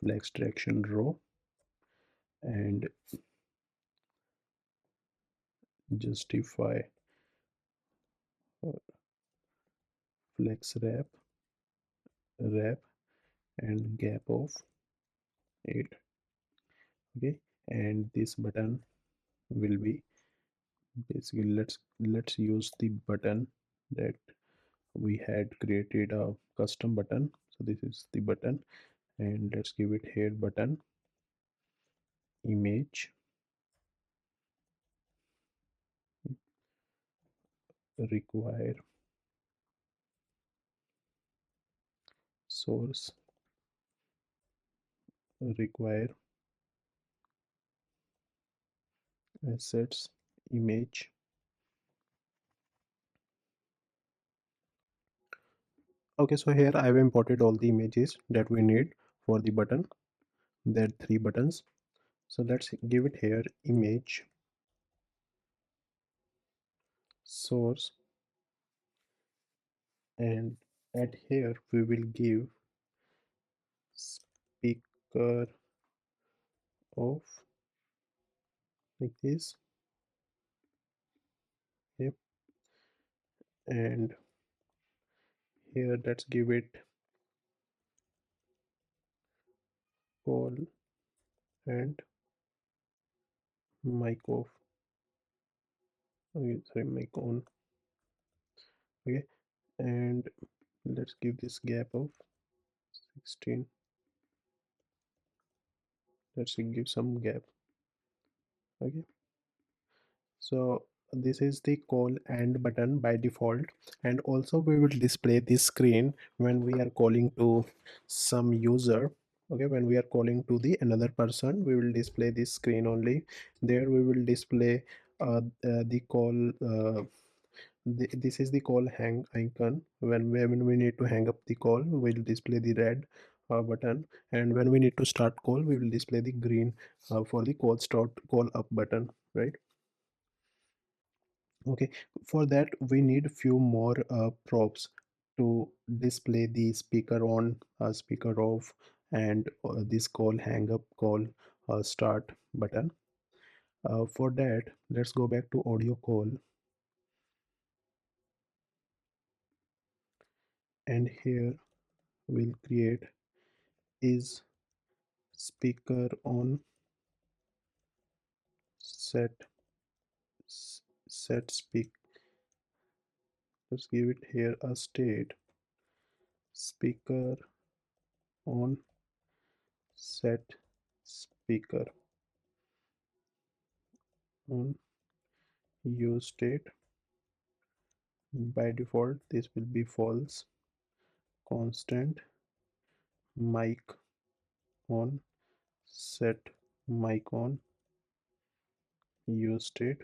flex direction row, and justify flex wrap and gap of 8. Okay, and this button will be basically let's use the button that we had created a custom button. So this is the button, and let's give it here button image require source require assets image. Okay, so here I've imported all the images that we need for the button. There are three buttons. So let's give it here image source, and at here we will give speaker of, like this. Yep. And here let's give it call and mic off. Okay, sorry, mic on. Okay, and let's give this gap of 16. Let's give some gap. Okay, so this is the call and button by default, and also we will display this screen when we are calling to some user. Okay, when we are calling to the another person, we will display this screen only. There we will display the call. This is the call hang icon. When we need to hang up the call, we'll display the red button, and when we need to start call, we will display the green for the call start call up button, right? Okay, for that we need few more props to display the speaker on, speaker off, and this call hang up, call start button. For that, let's go back to audio call, and here we'll create is speaker on set set speak. Let's give it here a state speaker on set speaker on use state. By default this will be false. Constant mic on set mic on use state.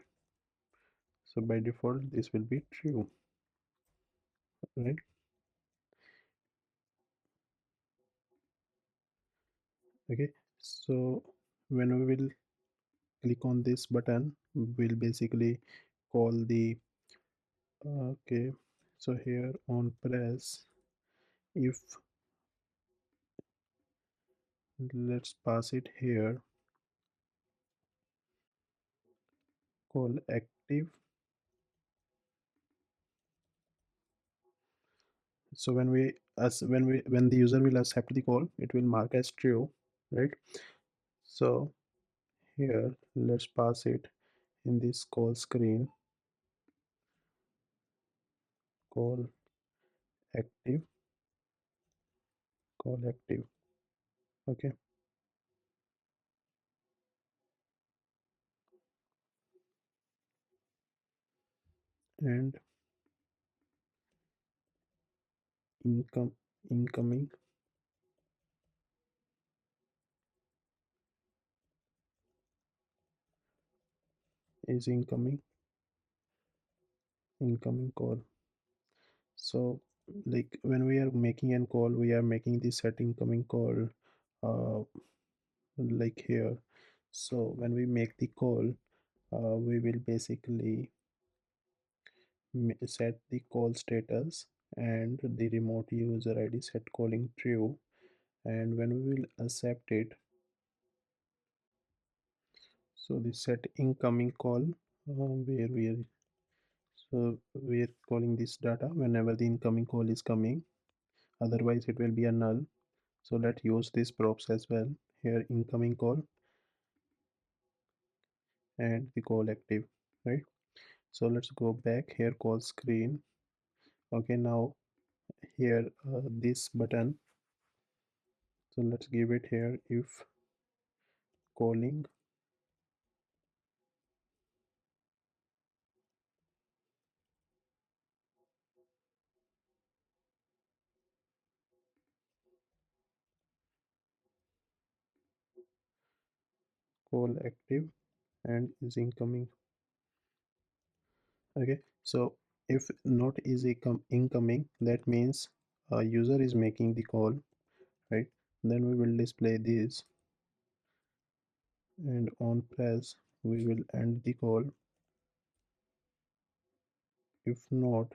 So by default this will be true, right? Okay, so when we will click on this button, we'll basically call the okay, so here on press, if let's pass it here, call active. So when the user will accept the call, it will mark as true, right? So here let's pass it in this call screen, call active, call active. Okay, and incoming is incoming call. So like when we are making an call, we are making the set incoming call uh, like here. So when we make the call, we will basically set the call status and the remote user ID set calling true, and when we will accept it, so the set incoming call where we are, so we are calling this data whenever the incoming call is coming, otherwise it will be a null. So let's use these props as well. Here incoming call and the call active, right? So let's go back here, call screen. Okay, now here this button, so let's give it here if calling call active and is incoming. Okay, so if not is incoming, that means a user is making the call, right? Then we will display this, and on press we will end the call. If not,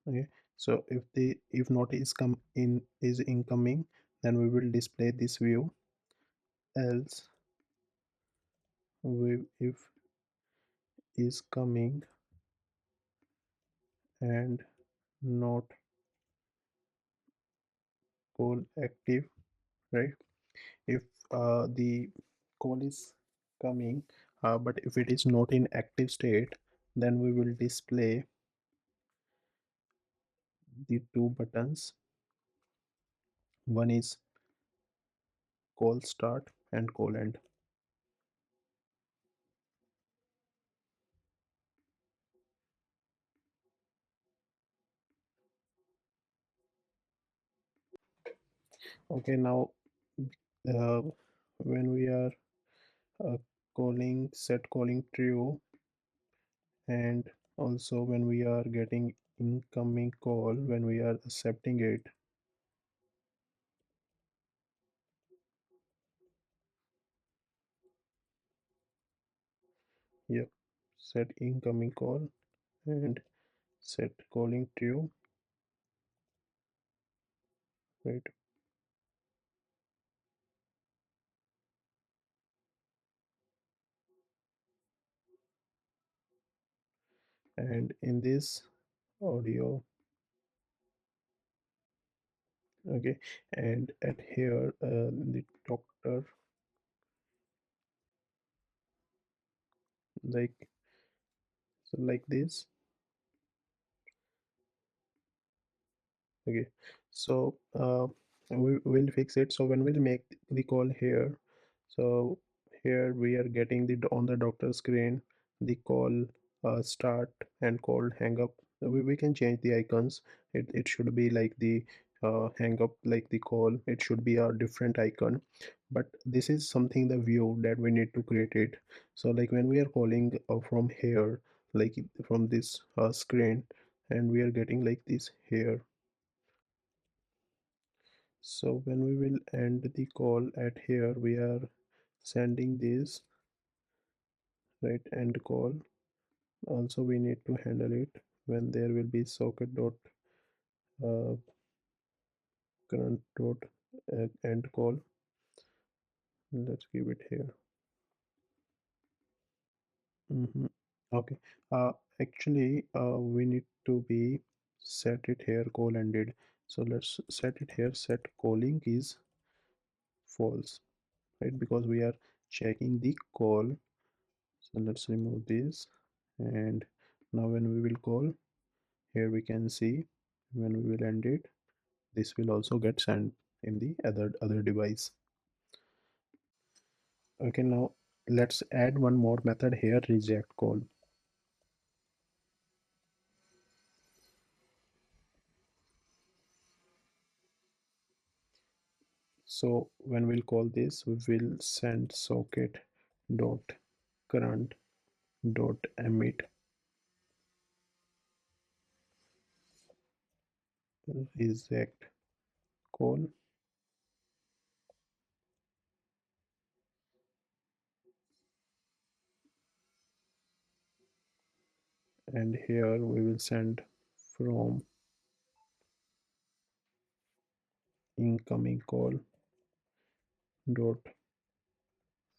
okay, so if not is come in is incoming, then we will display this view. Else we if is coming and not call active, right? If the call is coming, but if it is not in active state, then we will display the two buttons. One is call start and call end. Okay, now uh, when we are uh, calling set calling true, and also when we are getting incoming call, when we are accepting it, yep, set incoming call and set calling true, right? And in this audio, okay, and at here the doctor, like, so like this. Okay, so we will fix it. So when we'll make the call here, so here we are getting the on the doctor screen the call start and call hang up. We can change the icons. It should be like the hang up, like the call, it should be a different icon. But this is something the view that we need to create it. So like when we are calling from here, like from this screen, and we are getting like this here. So when we will end the call at here, we are sending this, right, end call. Also we need to handle it when there will be socket dot uh, current dot end call. Let's give it here. Okay, actually we need to be set it here call ended. So let's set it here, set calling is false, right, because we are checking the call. So let's remove this, and now when we will call, here we can see when we will end it, this will also get sent in the other device. Okay, now let's add one more method here, reject call. So when we'll call this, we will send socket dot current dot emit reject call, and here we will send from incoming call dot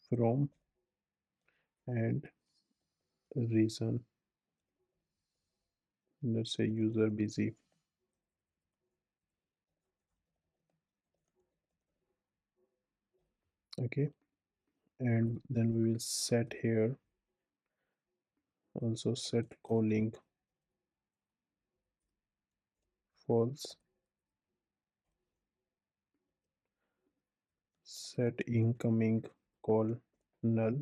from and reason, let's say user busy. Okay, and then we will set here Also set calling false, set incoming call null,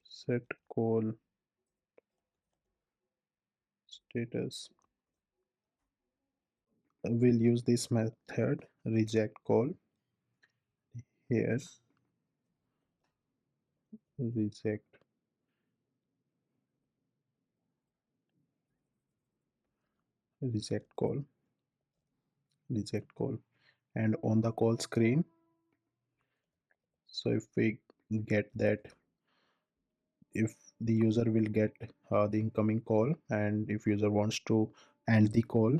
set call status. We'll use this method reject call here, reject reject call, reject call, and on the call screen, so if we get that, if the user will get the incoming call, and if user wants to end the call,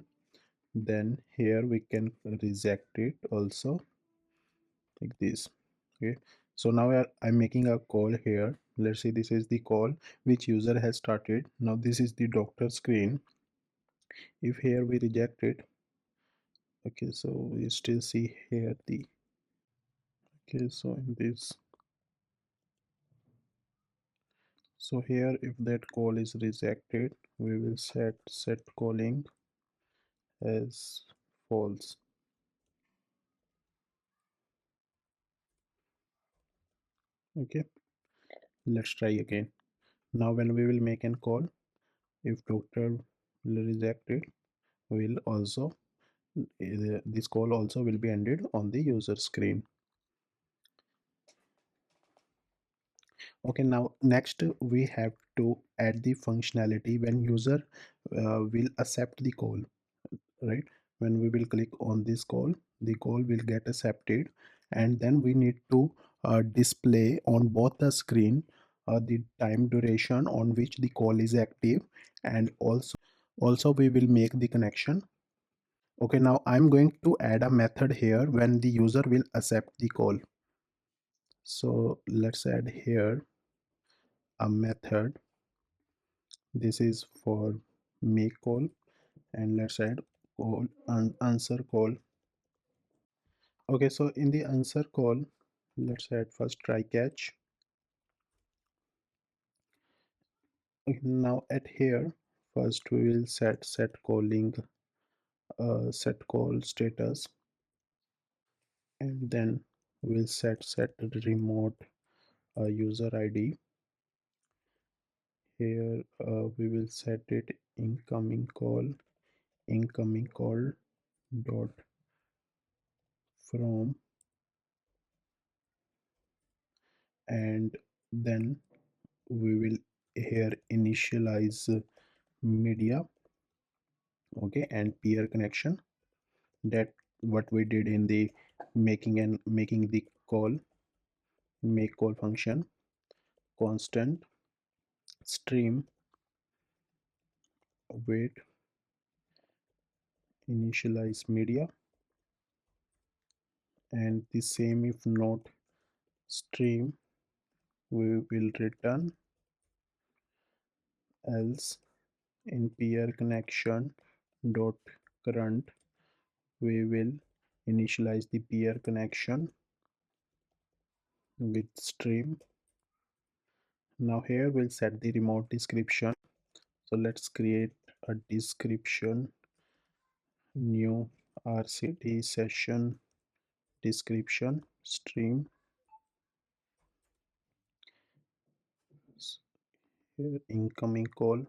then here we can reject it also, like this. Okay, so now I'm making a call here. Let's say this is the call which user has started. Now this is the doctor screen. If here we reject it, okay, so we still see here the, okay, so in this, so here if that call is rejected, we will set calling as false. Okay, let's try again. Now when we will make an call, if doctor will reject it, will also this call also will be ended on the user screen. Okay, now next we have to add the functionality when user will accept the call, right? When we will click on this call, the call will get accepted, and then we need to display on both the screen the time duration on which the call is active, and also we will make the connection. Okay, now I'm going to add a method here when the user will accept the call. So let's add here a method. This is for make call, and let's add call and answer call. Okay, so in the answer call, let's add first try catch. Okay, now at here, first we will set calling set call status, and then we'll set remote user ID. Here we will set it incoming call dot from, and then we will here initialize media, okay, and peer connection. That what we did in the making the call, make call function, constant stream wait initialize media, and the same if not stream, we will return else. In peer connection dot current, we will initialize the peer connection with stream. Now here we'll set the remote description. So let's create a description, new RCT session description stream. Here incoming call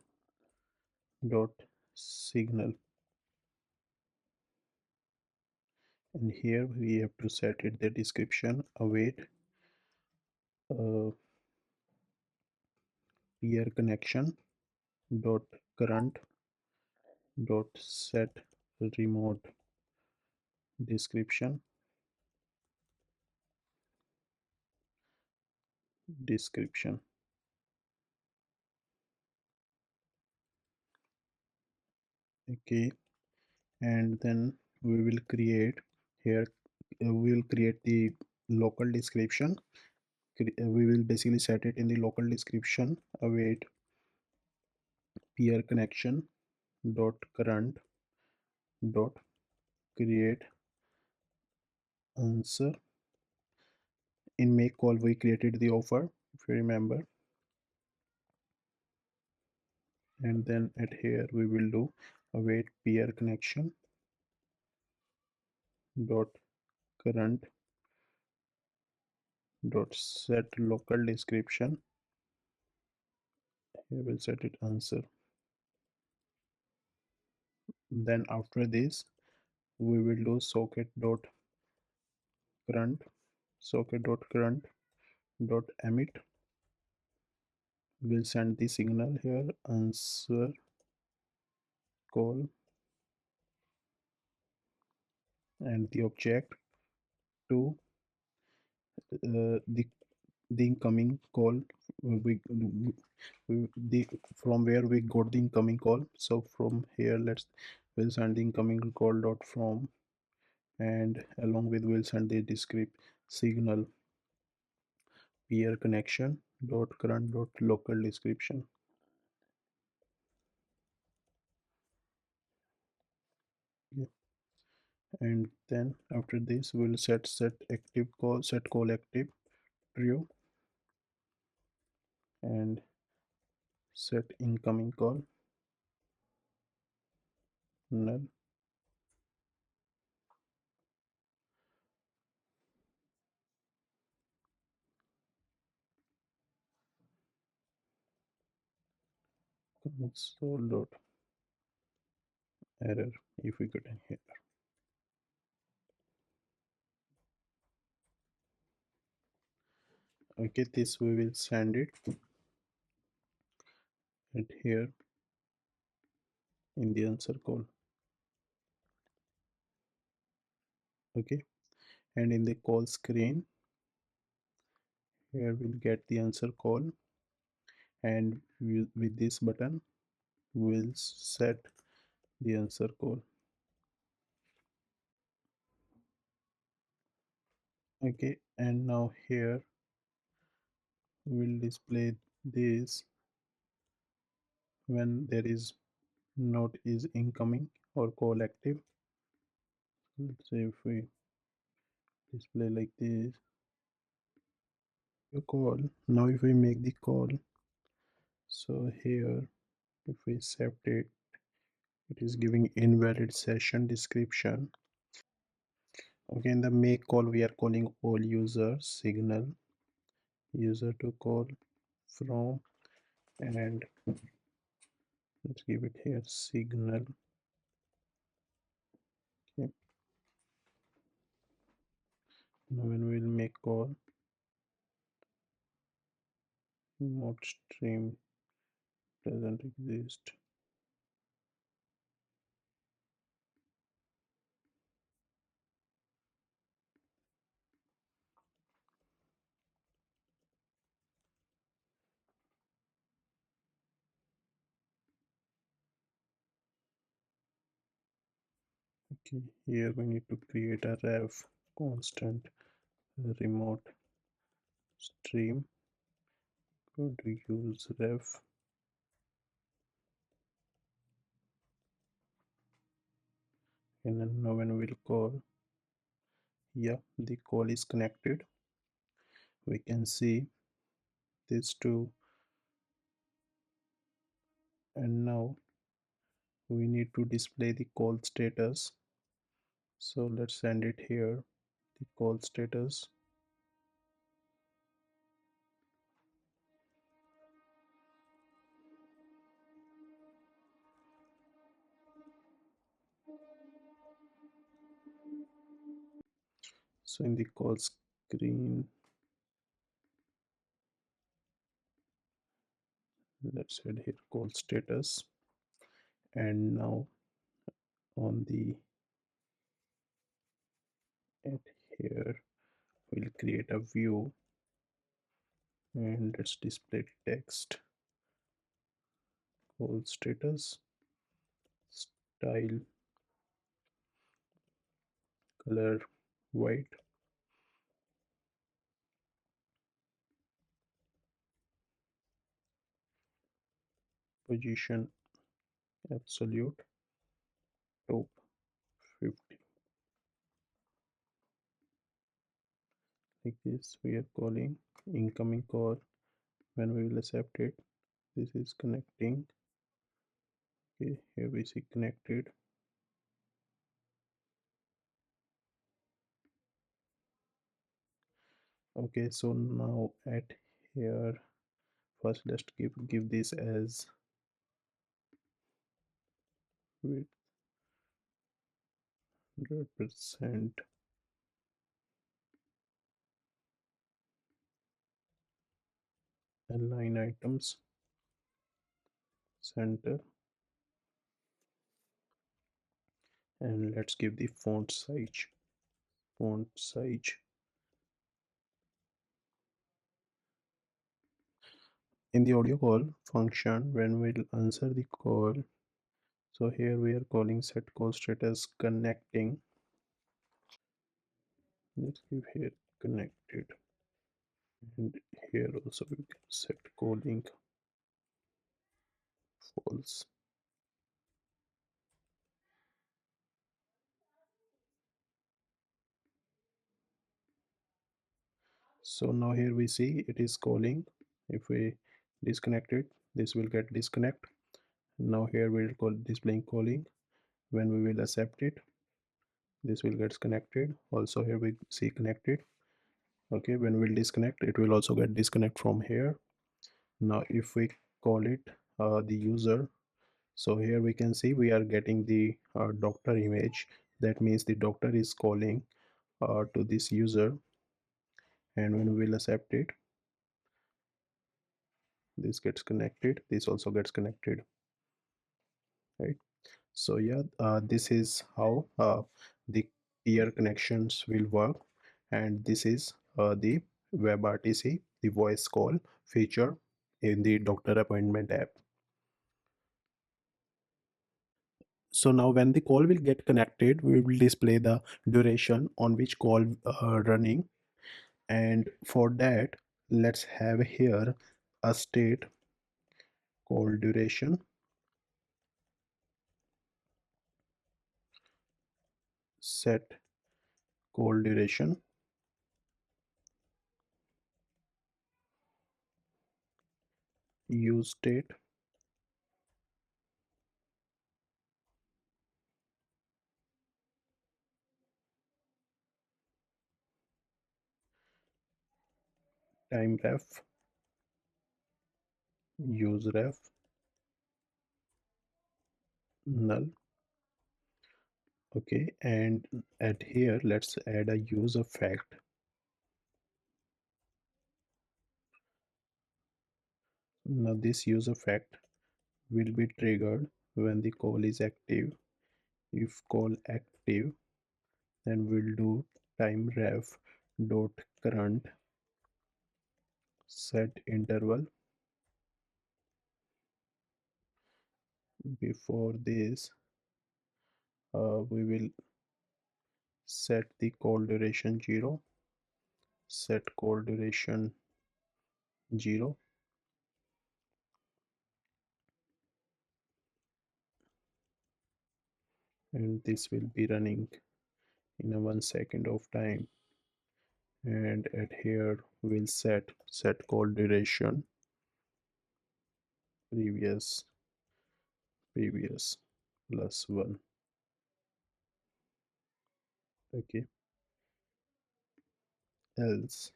dot signal, and here we have to set it the description await peer connection dot current dot set remote description description. Okay, and then we will create here, we will create the local description. We will basically set it in the local description await peer connection dot current dot create answer. In make call we created the offer, if you remember. and then at here we will do await peer connection dot current dot set local description. Here we'll set it answer. Then after this we will do socket dot current dot emit. We'll send the signal here answer call, and the object to the incoming call. The from where we got the incoming call. So from here we'll send the incoming call dot from, and along with we'll send the descript signal peer connection dot current dot local description. Yeah. And then after this we'll set call active true, and set incoming call null. Console dot error if we get in here. Okay, this we will send it at here in the answer call. Okay, and in the call screen here we'll get the answer call, and with this button we'll set the answer call. Okay, and now here we'll display this when there is not is incoming or call active. Let's say if we display like this a call. Now if we make the call, so here if we accept it, it is giving invalid session description. Okay, in the make call we are calling all users signal user to call from, and let's give it here signal. Okay, now when we'll make call mod stream doesn't exist. Okay, here we need to create a ref constant remote stream. Could use ref, and then now when we'll call, yeah, the call is connected. We can see these two, and now we need to display the call status. So let's send it here the call status. So in the call screen, let's add here call status, and now on the at here we'll create a view, and let's display text call status style color white, position absolute, top 50. Like this we are calling incoming call. When we will accept it, this is connecting Okay, here we see connected. Okay, so now at here, first let's give this as with 100% and line items center, and let's give the font size. In the audio call function, when we'll answer the call, so here we are calling set call status connecting. Let's give here connected, and here also we can set calling false. So now here we see it is calling. If we disconnect it, this will get disconnect. Now here we'll call displaying calling. When we will accept it, this will get connected. Also here we see connected. Okay, when we'll disconnect, it will also get disconnect from here. Now if we call it the user, so here we can see we are getting the doctor image. That means the doctor is calling to this user, and when we will accept it, this gets connected, this also gets connected, right? So yeah, this is how the peer connections will work, and this is the WebRTC, the voice call feature in the doctor appointment app. So now when the call will get connected, we will display the duration on which call running, and for that let's have here a state called duration, set call duration, use state, time ref, use ref, null. Okay, and at here let's add a use effect. Now this use effect will be triggered when the call is active. If call active, then we'll do time ref dot current set interval. Before this, we will set the call duration 0, set call duration 0, and this will be running in a 1 second of time. And at here we'll set call duration previous plus 1. Okay, else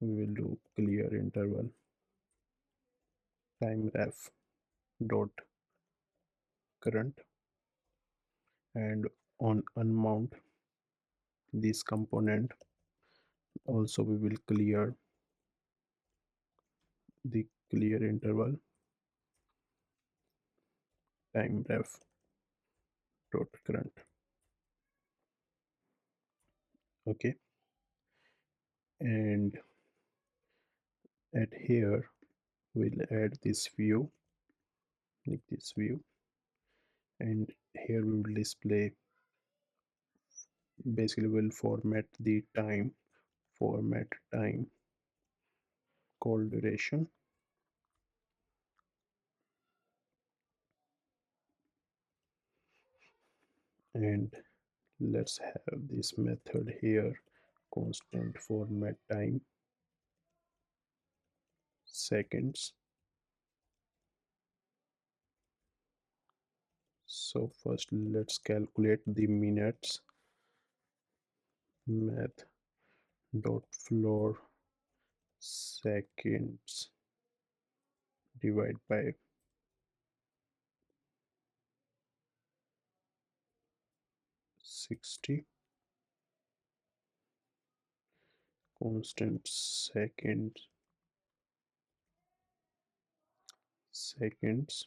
we will do clear interval time ref dot current, and on unmount this component also we will clear the clear interval time ref dot current. Okay, and at here we'll add this view, like this view, and here we will display, basically we'll format time call duration, and let's have this method here constant format time seconds, So first let's calculate the minutes. Math dot floor seconds divide by 60 constant seconds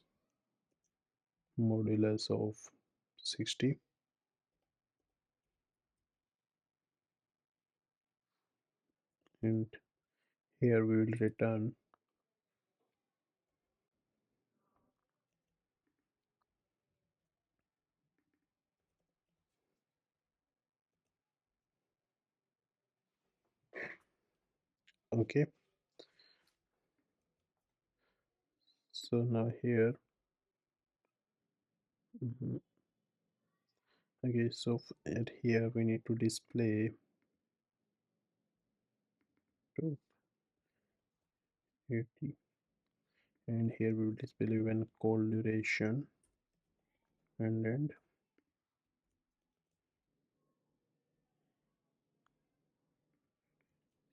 modulus of 60, and here we will return okay. So now here okay, so at here we need to display 280, and here we will display when call duration and end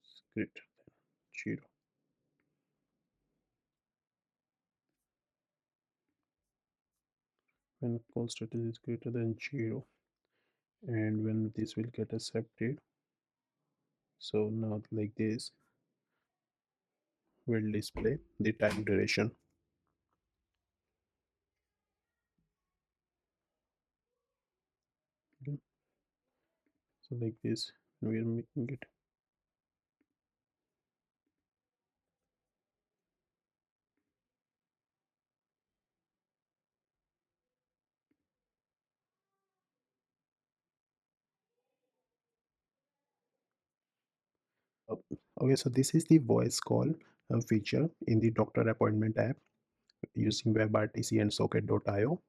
is greater than 0. When call status is greater than 0, and when this will get accepted, so now like this will display the time duration. Okay. So like this we are making it. Okay, so this is the voice call feature in the doctor appointment app using WebRTC and Socket.io.